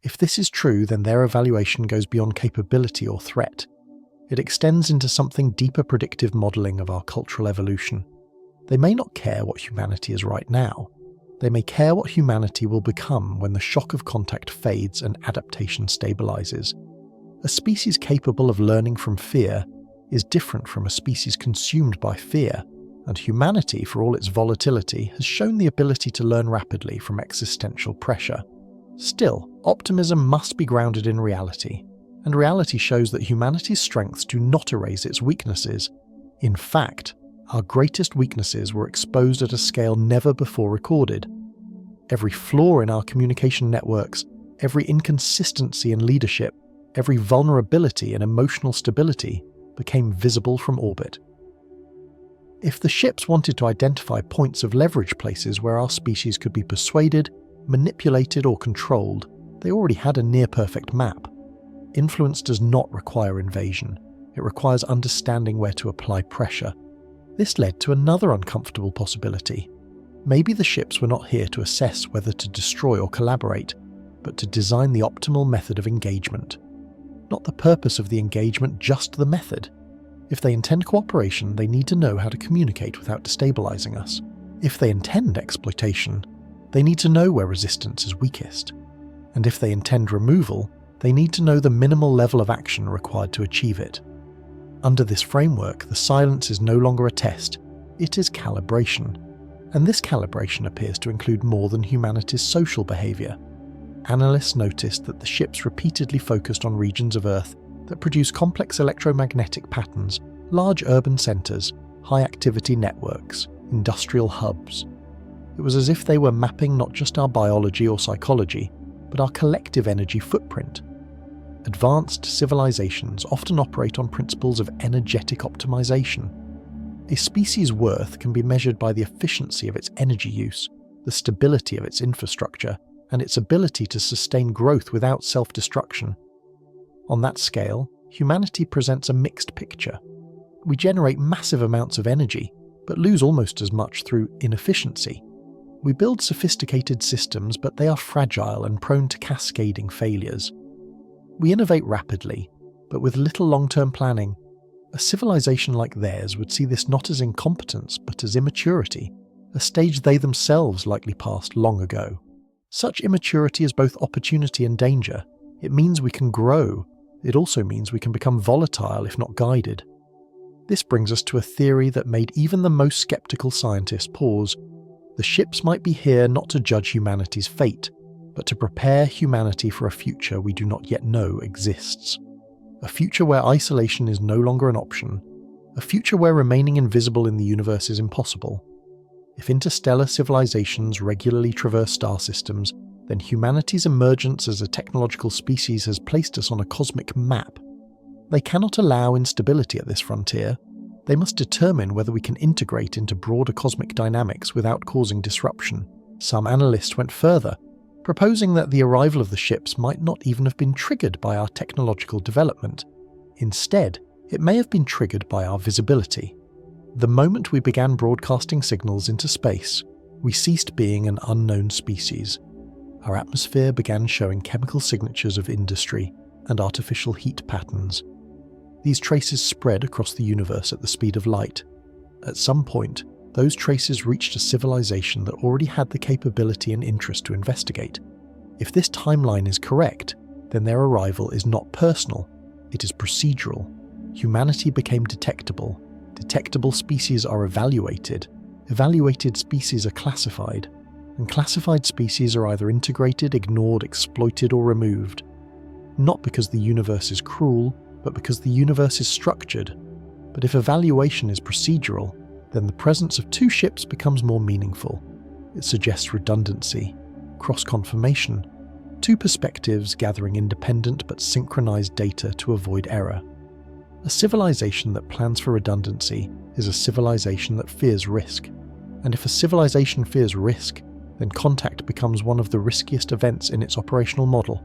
If this is true, then their evaluation goes beyond capability or threat. It extends into something deeper, predictive modelling of our cultural evolution. They may not care what humanity is right now. They may care what humanity will become when the shock of contact fades and adaptation stabilizes. A species capable of learning from fear is different from a species consumed by fear, and humanity, for all its volatility, has shown the ability to learn rapidly from existential pressure. Still, optimism must be grounded in reality, and reality shows that humanity's strengths do not erase its weaknesses. In fact, our greatest weaknesses were exposed at a scale never before recorded. Every flaw in our communication networks, every inconsistency in leadership, every vulnerability in emotional stability became visible from orbit. If the ships wanted to identify points of leverage, places where our species could be persuaded, manipulated, or controlled, they already had a near-perfect map. Influence does not require invasion. It requires understanding where to apply pressure. This led to another uncomfortable possibility. Maybe the ships were not here to assess whether to destroy or collaborate, but to design the optimal method of engagement. Not the purpose of the engagement, just the method. If they intend cooperation, they need to know how to communicate without destabilizing us. If they intend exploitation, they need to know where resistance is weakest. And if they intend removal, They need to know the minimal level of action required to achieve it. Under this framework, the silence is no longer a test, it is calibration. And this calibration appears to include more than humanity's social behaviour. Analysts noticed that the ships repeatedly focused on regions of Earth that produce complex electromagnetic patterns, large urban centres, high-activity networks, industrial hubs. It was as if they were mapping not just our biology or psychology, but our collective energy footprint. Advanced civilizations often operate on principles of energetic optimization. A species' worth can be measured by the efficiency of its energy use, the stability of its infrastructure, and its ability to sustain growth without self-destruction. On that scale, humanity presents a mixed picture. We generate massive amounts of energy, but lose almost as much through inefficiency. We build sophisticated systems, but they are fragile and prone to cascading failures. We innovate rapidly, but with little long-term planning. A civilization like theirs would see this not as incompetence, but as immaturity, a stage they themselves likely passed long ago. Such immaturity is both opportunity and danger. It means we can grow. It also means we can become volatile if not guided. This brings us to a theory that made even the most skeptical scientists pause. The ships might be here not to judge humanity's fate, but to prepare humanity for a future we do not yet know exists. A future where isolation is no longer an option. A future where remaining invisible in the universe is impossible. If interstellar civilizations regularly traverse star systems, then humanity's emergence as a technological species has placed us on a cosmic map. They cannot allow instability at this frontier. They must determine whether we can integrate into broader cosmic dynamics without causing disruption. Some analysts went further, proposing that the arrival of the ships might not even have been triggered by our technological development. Instead, it may have been triggered by our visibility. The moment we began broadcasting signals into space, we ceased being an unknown species. Our atmosphere began showing chemical signatures of industry and artificial heat patterns. These traces spread across the universe at the speed of light. At some point, those traces reached a civilization that already had the capability and interest to investigate. If this timeline is correct, then their arrival is not personal, it is procedural. Humanity became detectable. Detectable species are evaluated. Evaluated species are classified. And classified species are either integrated, ignored, exploited, or removed. Not because the universe is cruel, but because the universe is structured. But if evaluation is procedural, then the presence of two ships becomes more meaningful. It suggests redundancy, cross-confirmation, two perspectives gathering independent but synchronized data to avoid error. A civilization that plans for redundancy is a civilization that fears risk. And if a civilization fears risk, then contact becomes one of the riskiest events in its operational model.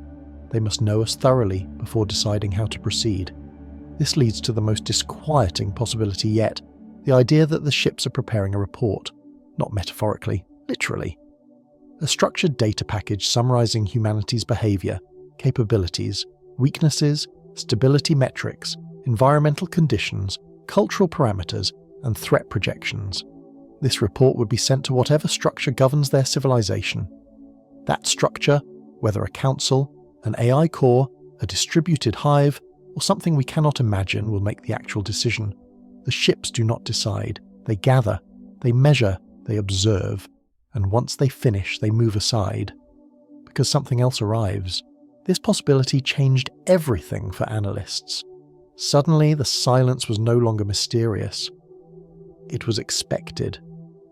They must know us thoroughly before deciding how to proceed. This leads to the most disquieting possibility yet, the idea that the ships are preparing a report, not metaphorically, literally. A structured data package summarizing humanity's behavior, capabilities, weaknesses, stability metrics, environmental conditions, cultural parameters, and threat projections. This report would be sent to whatever structure governs their civilization. That structure, whether a council, an AI core, a distributed hive, or something we cannot imagine, will make the actual decision. The ships do not decide. They gather, they measure, they observe, and once they finish, they move aside. Because something else arrives. This possibility changed everything for analysts. Suddenly, the silence was no longer mysterious. It was expected.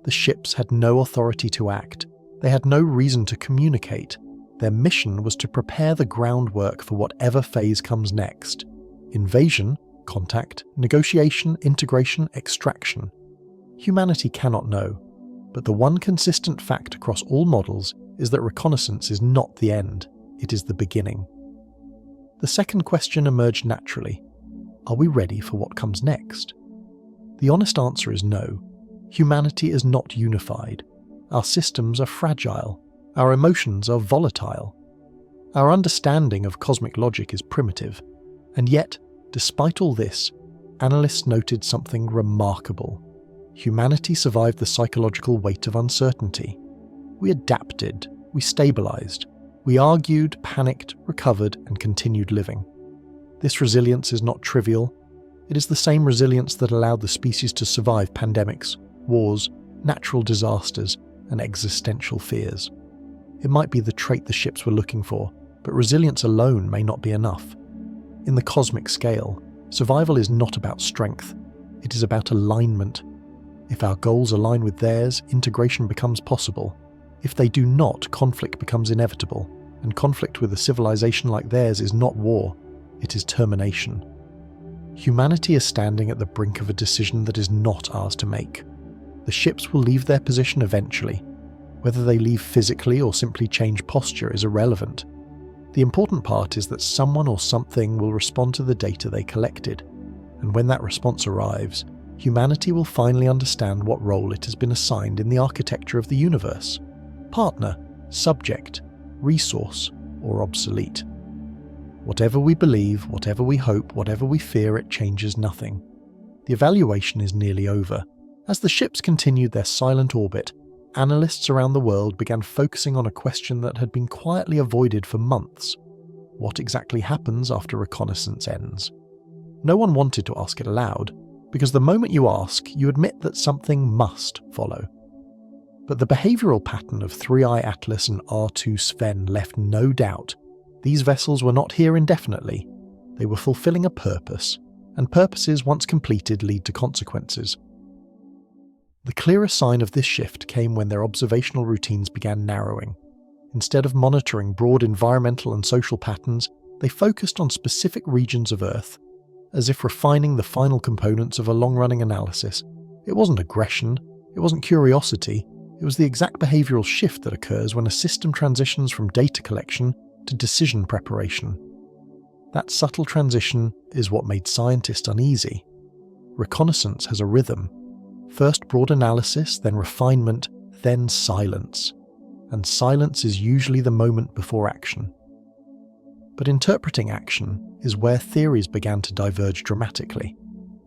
The ships had no authority to act. They had no reason to communicate. Their mission was to prepare the groundwork for whatever phase comes next. Invasion, contact, negotiation, integration, extraction. Humanity cannot know, but the one consistent fact across all models is that reconnaissance is not the end, it is the beginning. The second question emerged naturally. Are we ready for what comes next? The honest answer is no. Humanity is not unified. Our systems are fragile. Our emotions are volatile. Our understanding of cosmic logic is primitive. And yet, despite all this, analysts noted something remarkable. Humanity survived the psychological weight of uncertainty. We adapted, we stabilized, We argued, panicked, recovered, and continued living. This resilience is not trivial. It is the same resilience that allowed the species to survive pandemics, wars, natural disasters, and existential fears. It might be the trait the ships were looking for, but resilience alone may not be enough. In the cosmic scale, survival is not about strength. It is about alignment. If our goals align with theirs, integration becomes possible. If they do not, conflict becomes inevitable, and conflict with a civilization like theirs is not war, it is termination. Humanity is standing at the brink of a decision that is not ours to make. The ships will leave their position eventually. Whether they leave physically or simply change posture is irrelevant. The important part is that someone or something will respond to the data they collected, and when that response arrives, humanity will finally understand what role it has been assigned in the architecture of the universe: partner, subject, resource, or obsolete. Whatever we believe, whatever we hope, whatever we fear, it changes nothing. The evaluation is nearly over. As the ships continued their silent orbit, analysts around the world began focusing on a question that had been quietly avoided for months. What exactly happens after reconnaissance ends? No one wanted to ask it aloud, because the moment you ask, you admit that something must follow. But the behavioural pattern of 3I Atlas and R2 SVEN left no doubt. These vessels were not here indefinitely. They were fulfilling a purpose, and purposes once completed lead to consequences. The clearest sign of this shift came when their observational routines began narrowing. Instead of monitoring broad environmental and social patterns, they focused on specific regions of Earth, as if refining the final components of a long-running analysis. It wasn't aggression, it wasn't curiosity, it was the exact behavioural shift that occurs when a system transitions from data collection to decision preparation. That subtle transition is what made scientists uneasy. Reconnaissance has a rhythm. First broad analysis, then refinement, then silence. And silence is usually the moment before action. But interpreting action is where theories began to diverge dramatically.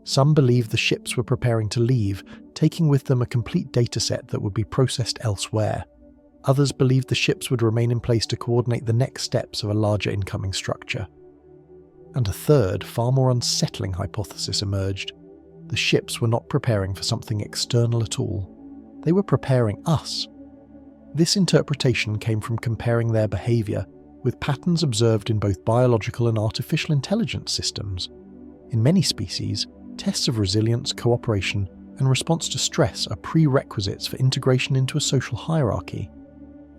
Some believed the ships were preparing to leave, taking with them a complete dataset that would be processed elsewhere. Others believed the ships would remain in place to coordinate the next steps of a larger incoming structure. And a third, far more unsettling hypothesis emerged. The ships were not preparing for something external at all. They were preparing us. This interpretation came from comparing their behaviour with patterns observed in both biological and artificial intelligence systems. In many species, tests of resilience, cooperation, and response to stress are prerequisites for integration into a social hierarchy.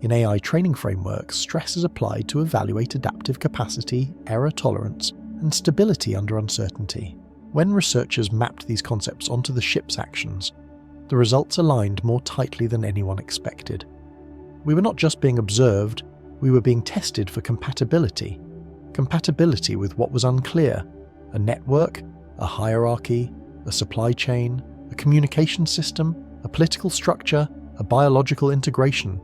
In AI training frameworks, stress is applied to evaluate adaptive capacity, error tolerance, and stability under uncertainty. When researchers mapped these concepts onto the ship's actions, the results aligned more tightly than anyone expected. We were not just being observed, we were being tested for compatibility. Compatibility with what was unclear: a network, a hierarchy, a supply chain, a communication system, a political structure, a biological integration.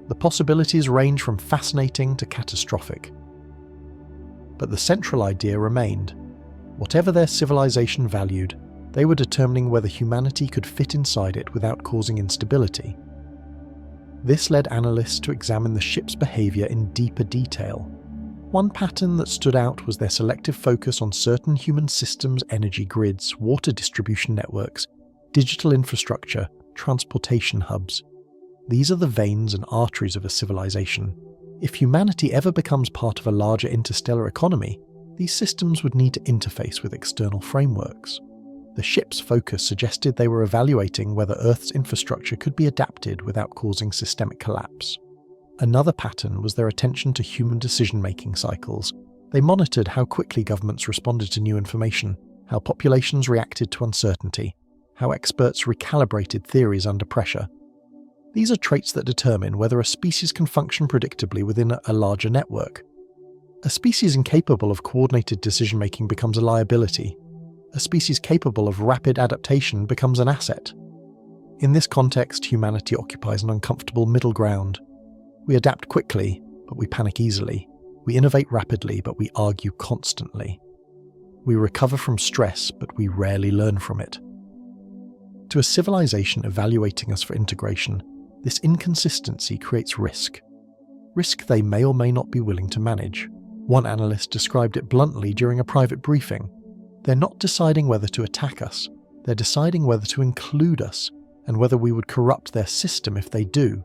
The possibilities range from fascinating to catastrophic. But the central idea remained. Whatever their civilization valued, they were determining whether humanity could fit inside it without causing instability. This led analysts to examine the ship's behaviour in deeper detail. One pattern that stood out was their selective focus on certain human systems, energy grids, water distribution networks, digital infrastructure, transportation hubs. These are the veins and arteries of a civilization. If humanity ever becomes part of a larger interstellar economy, these systems would need to interface with external frameworks. The ship's focus suggested they were evaluating whether Earth's infrastructure could be adapted without causing systemic collapse. Another pattern was their attention to human decision-making cycles. They monitored how quickly governments responded to new information, how populations reacted to uncertainty, how experts recalibrated theories under pressure. These are traits that determine whether a species can function predictably within a larger network. A species incapable of coordinated decision-making becomes a liability. A species capable of rapid adaptation becomes an asset. In this context, humanity occupies an uncomfortable middle ground. We adapt quickly, but we panic easily. We innovate rapidly, but we argue constantly. We recover from stress, but we rarely learn from it. To a civilization evaluating us for integration, this inconsistency creates risk. risk they may or may not be willing to manage. One analyst described it bluntly during a private briefing. They're not deciding whether to attack us, they're deciding whether to include us, and whether we would corrupt their system if they do.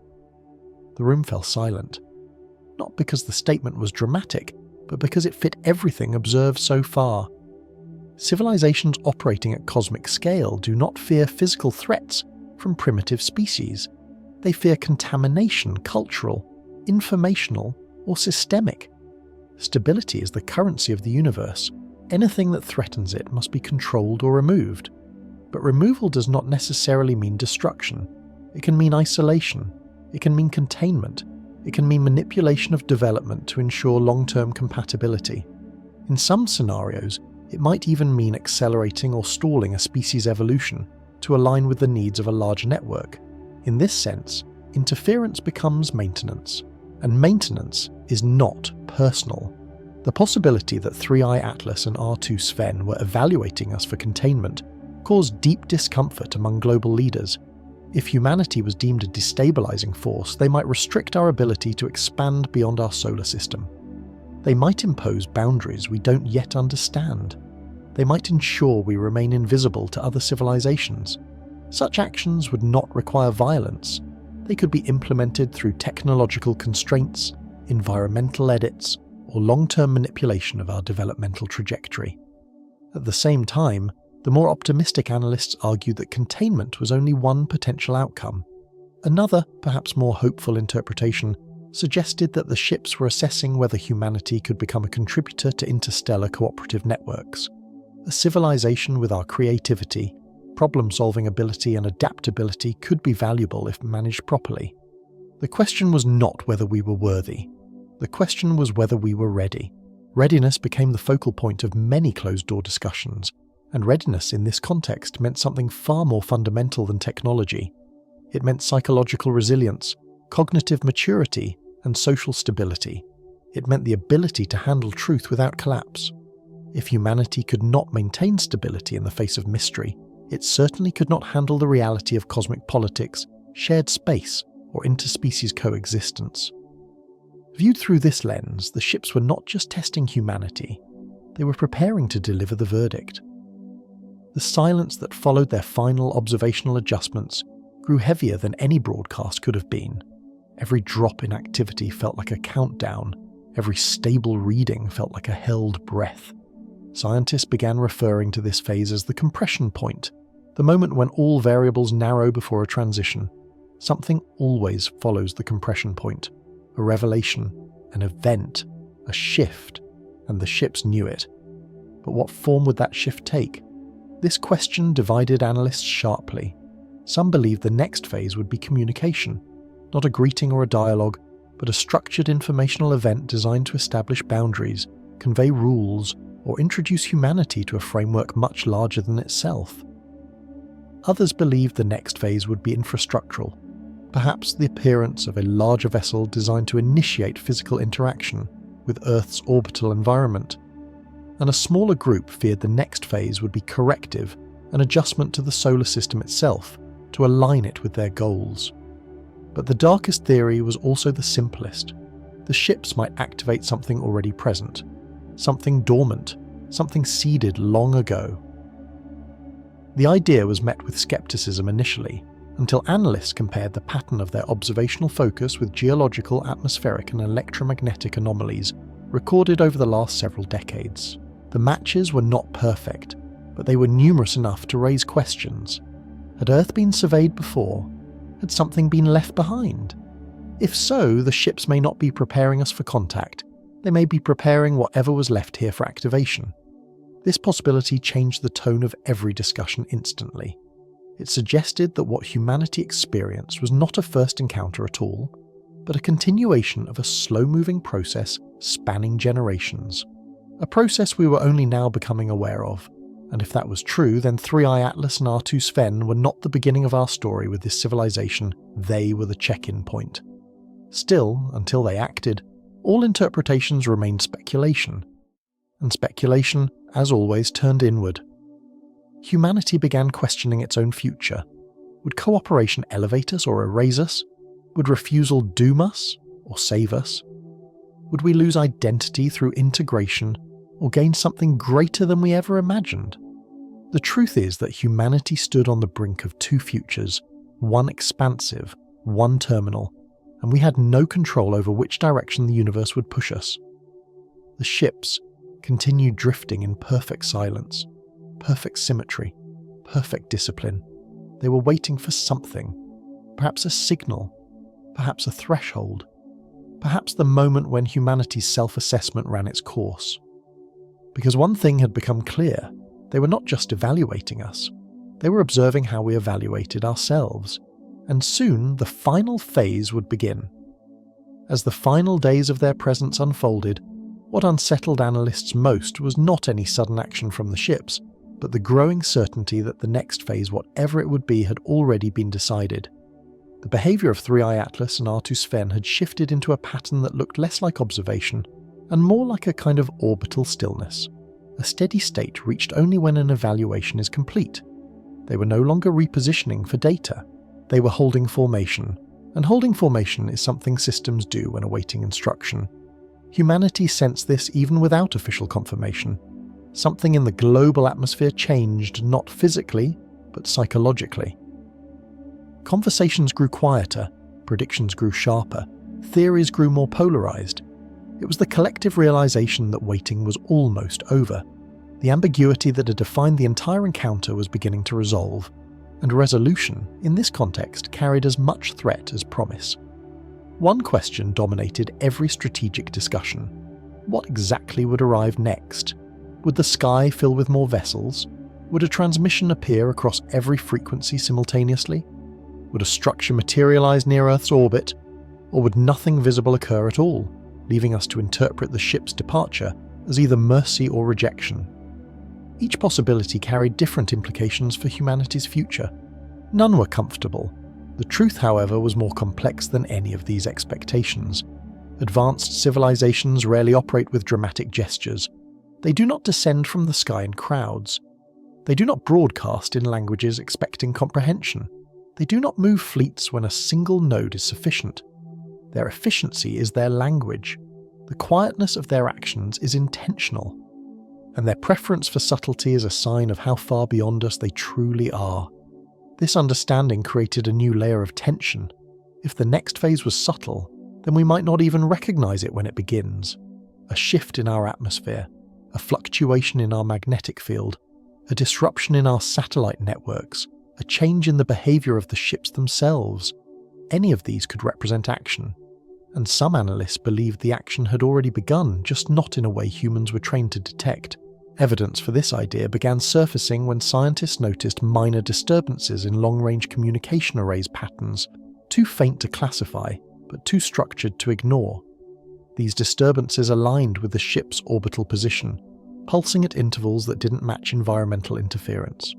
The room fell silent. Not because the statement was dramatic, but because it fit everything observed so far. Civilizations operating at cosmic scale do not fear physical threats from primitive species. They fear contamination, cultural, informational, or systemic. Stability is the currency of the universe. Anything that threatens it must be controlled or removed. But removal does not necessarily mean destruction. It can mean isolation. It can mean containment. It can mean manipulation of development to ensure long-term compatibility. In some scenarios, it might even mean accelerating or stalling a species' evolution to align with the needs of a larger network. In this sense, interference becomes maintenance, and maintenance is not personal. The possibility that 3I Atlas and R2 SVEN were evaluating us for containment caused deep discomfort among global leaders. If humanity was deemed a destabilizing force, they might restrict our ability to expand beyond our solar system. They might impose boundaries we don't yet understand. They might ensure we remain invisible to other civilizations. Such actions would not require violence. They could be implemented through technological constraints, environmental edits, or long-term manipulation of our developmental trajectory. At the same time, the more optimistic analysts argued that containment was only one potential outcome. Another, perhaps more hopeful interpretation suggested that the ships were assessing whether humanity could become a contributor to interstellar cooperative networks. A civilization with our creativity, problem-solving ability and adaptability could be valuable if managed properly. The question was not whether we were worthy. The question was whether we were ready. Readiness became the focal point of many closed-door discussions, and readiness in this context meant something far more fundamental than technology. It meant psychological resilience, cognitive maturity, and social stability. It meant the ability to handle truth without collapse. If humanity could not maintain stability in the face of mystery, it certainly could not handle the reality of cosmic politics, shared space, or interspecies coexistence. Viewed through this lens, the ships were not just testing humanity, they were preparing to deliver the verdict. The silence that followed their final observational adjustments grew heavier than any broadcast could have been. Every drop in activity felt like a countdown. Every stable reading felt like a held breath. Scientists began referring to this phase as the compression point, the moment when all variables narrow before a transition. Something always follows the compression point. A revelation, an event, a shift, and the ships knew it. But what form would that shift take? This question divided analysts sharply. Some believed the next phase would be communication, not a greeting or a dialogue, but a structured informational event designed to establish boundaries, convey rules, or introduce humanity to a framework much larger than itself. Others believed the next phase would be infrastructural, perhaps the appearance of a larger vessel designed to initiate physical interaction with Earth's orbital environment. And a smaller group feared the next phase would be corrective, an adjustment to the solar system itself, to align it with their goals. But the darkest theory was also the simplest. The ships might activate something already present, something dormant, something seeded long ago. The idea was met with skepticism initially, until analysts compared the pattern of their observational focus with geological, atmospheric and electromagnetic anomalies recorded over the last several decades. The matches were not perfect, but they were numerous enough to raise questions. Had Earth been surveyed before? Had something been left behind? If so, the ships may not be preparing us for contact. They may be preparing whatever was left here for activation. This possibility changed the tone of every discussion instantly. It suggested that what humanity experienced was not a first encounter at all, but a continuation of a slow-moving process spanning generations. A process we were only now becoming aware of. And if that was true, then 3I Atlas and R2 SVEN were not the beginning of our story with this civilization, they were the check-in point. Still, until they acted, all interpretations remained speculation. And speculation, as always, turned inward. Humanity began questioning its own future. Would cooperation elevate us or erase us? Would refusal doom us, or save us? Would we lose identity through integration or gain something greater than we ever imagined? The truth is that humanity stood on the brink of two futures, one expansive, one terminal, and we had no control over which direction the universe would push us. The ships continued drifting in perfect silence, perfect symmetry, perfect discipline. They were waiting for something, perhaps a signal, perhaps a threshold, perhaps the moment when humanity's self-assessment ran its course. Because one thing had become clear, they were not just evaluating us, they were observing how we evaluated ourselves, and soon the final phase would begin. As the final days of their presence unfolded, what unsettled analysts most was not any sudden action from the ships, but the growing certainty that the next phase, whatever it would be, had already been decided. The behaviour of 3i Atlas and R2 SVEN had shifted into a pattern that looked less like observation and more like a kind of orbital stillness, a steady state reached only when an evaluation is complete. They were no longer repositioning for data, they were holding formation, and holding formation is something systems do when awaiting instruction. Humanity sensed this even without official confirmation. Something in the global atmosphere changed not physically, but psychologically. Conversations grew quieter, predictions grew sharper, theories grew more polarized. It was the collective realization that waiting was almost over. The ambiguity that had defined the entire encounter was beginning to resolve, and resolution, in this context, carried as much threat as promise. One question dominated every strategic discussion. What exactly would arrive next? Would the sky fill with more vessels? Would a transmission appear across every frequency simultaneously? Would a structure materialize near Earth's orbit? Or would nothing visible occur at all, leaving us to interpret the ship's departure as either mercy or rejection? Each possibility carried different implications for humanity's future. None were comfortable. The truth, however, was more complex than any of these expectations. Advanced civilizations rarely operate with dramatic gestures. They do not descend from the sky in crowds. They do not broadcast in languages expecting comprehension. They do not move fleets when a single node is sufficient. Their efficiency is their language. The quietness of their actions is intentional. And their preference for subtlety is a sign of how far beyond us they truly are. This understanding created a new layer of tension. If the next phase was subtle, then we might not even recognize it when it begins. A shift in our atmosphere, a fluctuation in our magnetic field, a disruption in our satellite networks, a change in the behavior of the ships themselves. Any of these could represent action. And some analysts believed the action had already begun, just not in a way humans were trained to detect. Evidence for this idea began surfacing when scientists noticed minor disturbances in long-range communication arrays patterns, too faint to classify, but too structured to ignore. These disturbances aligned with the ship's orbital position, pulsing at intervals that didn't match environmental interference.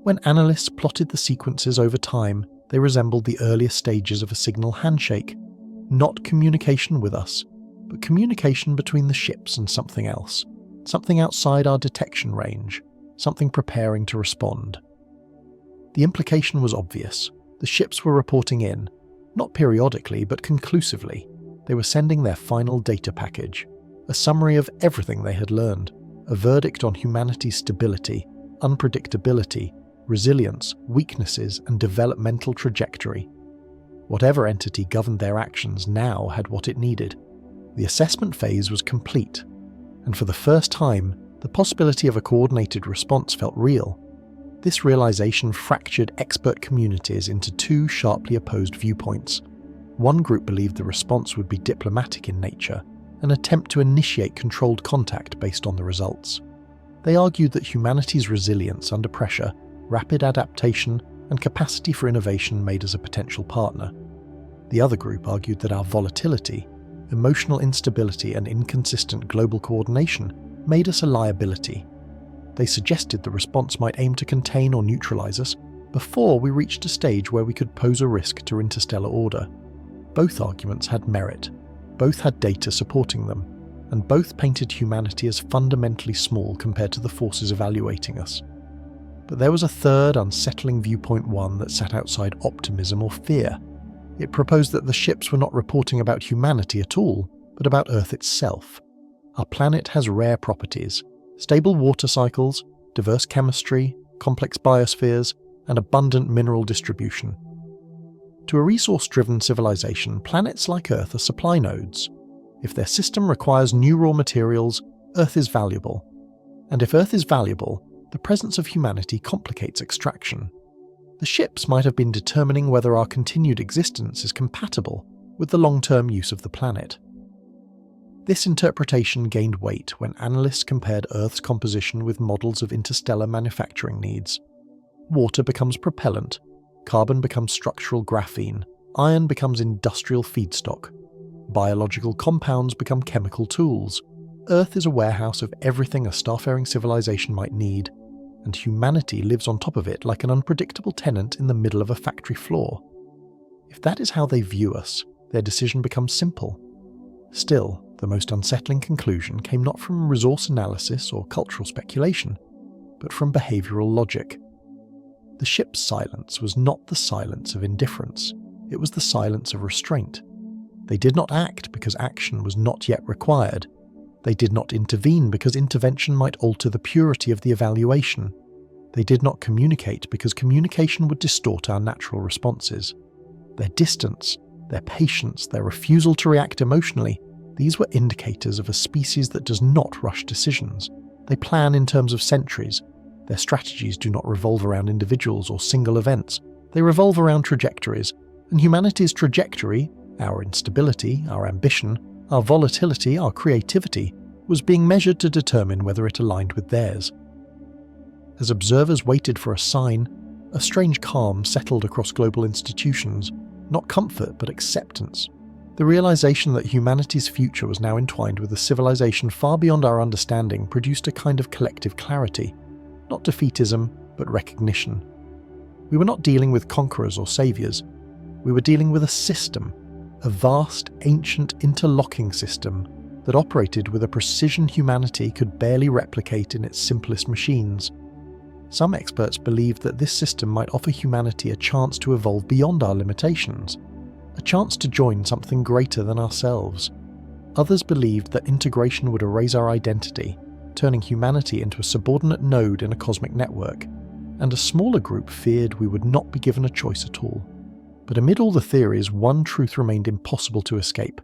When analysts plotted the sequences over time, they resembled the earliest stages of a signal handshake. Not communication with us, but communication between the ships and something else. Something outside our detection range, something preparing to respond. The implication was obvious. The ships were reporting in, not periodically but conclusively. They were sending their final data package, a summary of everything they had learned, a verdict on humanity's stability, unpredictability, resilience, weaknesses, and developmental trajectory. Whatever entity governed their actions now had what it needed. The assessment phase was complete. And for the first time, the possibility of a coordinated response felt real. This realization fractured expert communities into two sharply opposed viewpoints. One group believed the response would be diplomatic in nature, an attempt to initiate controlled contact based on the results. They argued that humanity's resilience under pressure, rapid adaptation, and capacity for innovation made us a potential partner. The other group argued that our volatility, emotional instability, and inconsistent global coordination made us a liability. They suggested the response might aim to contain or neutralize us before we reached a stage where we could pose a risk to interstellar order. Both arguments had merit, both had data supporting them, and both painted humanity as fundamentally small compared to the forces evaluating us. But there was a third unsettling viewpoint, one that sat outside optimism or fear. It proposed that the ships were not reporting about humanity at all, but about Earth itself. Our planet has rare properties: stable water cycles, diverse chemistry, complex biospheres, and abundant mineral distribution. To a resource-driven civilization, planets like Earth are supply nodes. If their system requires new raw materials, Earth is valuable. And if Earth is valuable, the presence of humanity complicates extraction. The ships might have been determining whether our continued existence is compatible with the long-term use of the planet. This interpretation gained weight when analysts compared Earth's composition with models of interstellar manufacturing needs. Water becomes propellant, carbon becomes structural graphene, iron becomes industrial feedstock, biological compounds become chemical tools. Earth is a warehouse of everything a starfaring civilization might need, and humanity lives on top of it like an unpredictable tenant in the middle of a factory floor. If that is how they view us, their decision becomes simple. Still, the most unsettling conclusion came not from resource analysis or cultural speculation, but from behavioral logic. The ship's silence was not the silence of indifference, it was the silence of restraint. They did not act because action was not yet required. They did not intervene because intervention might alter the purity of the evaluation. They did not communicate because communication would distort our natural responses. Their distance, their patience, their refusal to react emotionally, these were indicators of a species that does not rush decisions. They plan in terms of centuries. Their strategies do not revolve around individuals or single events. They revolve around trajectories, and humanity's trajectory, our instability, our ambition, our volatility, our creativity, was being measured to determine whether it aligned with theirs. As observers waited for a sign, a strange calm settled across global institutions, not comfort but acceptance. The realization that humanity's future was now entwined with a civilization far beyond our understanding produced a kind of collective clarity, not defeatism, but recognition. We were not dealing with conquerors or saviors. We were dealing with a system, a vast, ancient, interlocking system that operated with a precision humanity could barely replicate in its simplest machines. Some experts believed that this system might offer humanity a chance to evolve beyond our limitations, a chance to join something greater than ourselves. Others believed that integration would erase our identity, turning humanity into a subordinate node in a cosmic network, and a smaller group feared we would not be given a choice at all. But amid all the theories, one truth remained impossible to escape.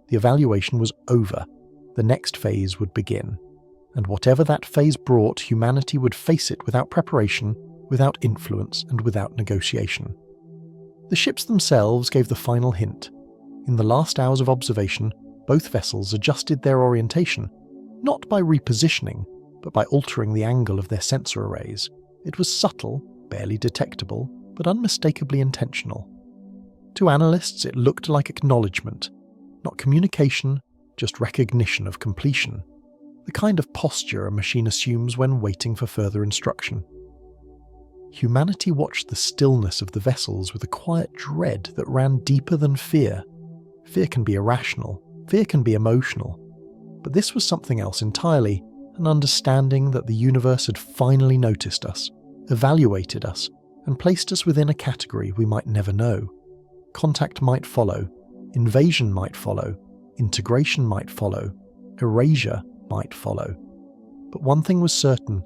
The evaluation was over. The next phase would begin. And whatever that phase brought, humanity would face it without preparation, without influence, and without negotiation. The ships themselves gave the final hint. In the last hours of observation, both vessels adjusted their orientation, not by repositioning, but by altering the angle of their sensor arrays. It was subtle, barely detectable, but unmistakably intentional. To analysts, it looked like acknowledgement, not communication, just recognition of completion, the kind of posture a machine assumes when waiting for further instruction. Humanity watched the stillness of the vessels with a quiet dread that ran deeper than fear. Fear can be irrational, fear can be emotional, but this was something else entirely, an understanding that the universe had finally noticed us, evaluated us, and placed us within a category we might never know. Contact might follow, invasion might follow, integration might follow, erasure might follow. But one thing was certain: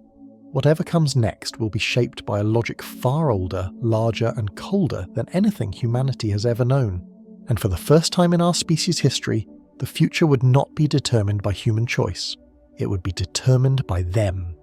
whatever comes next will be shaped by a logic far older, larger, and colder than anything humanity has ever known. And for the first time in our species' history, the future would not be determined by human choice. It would be determined by them.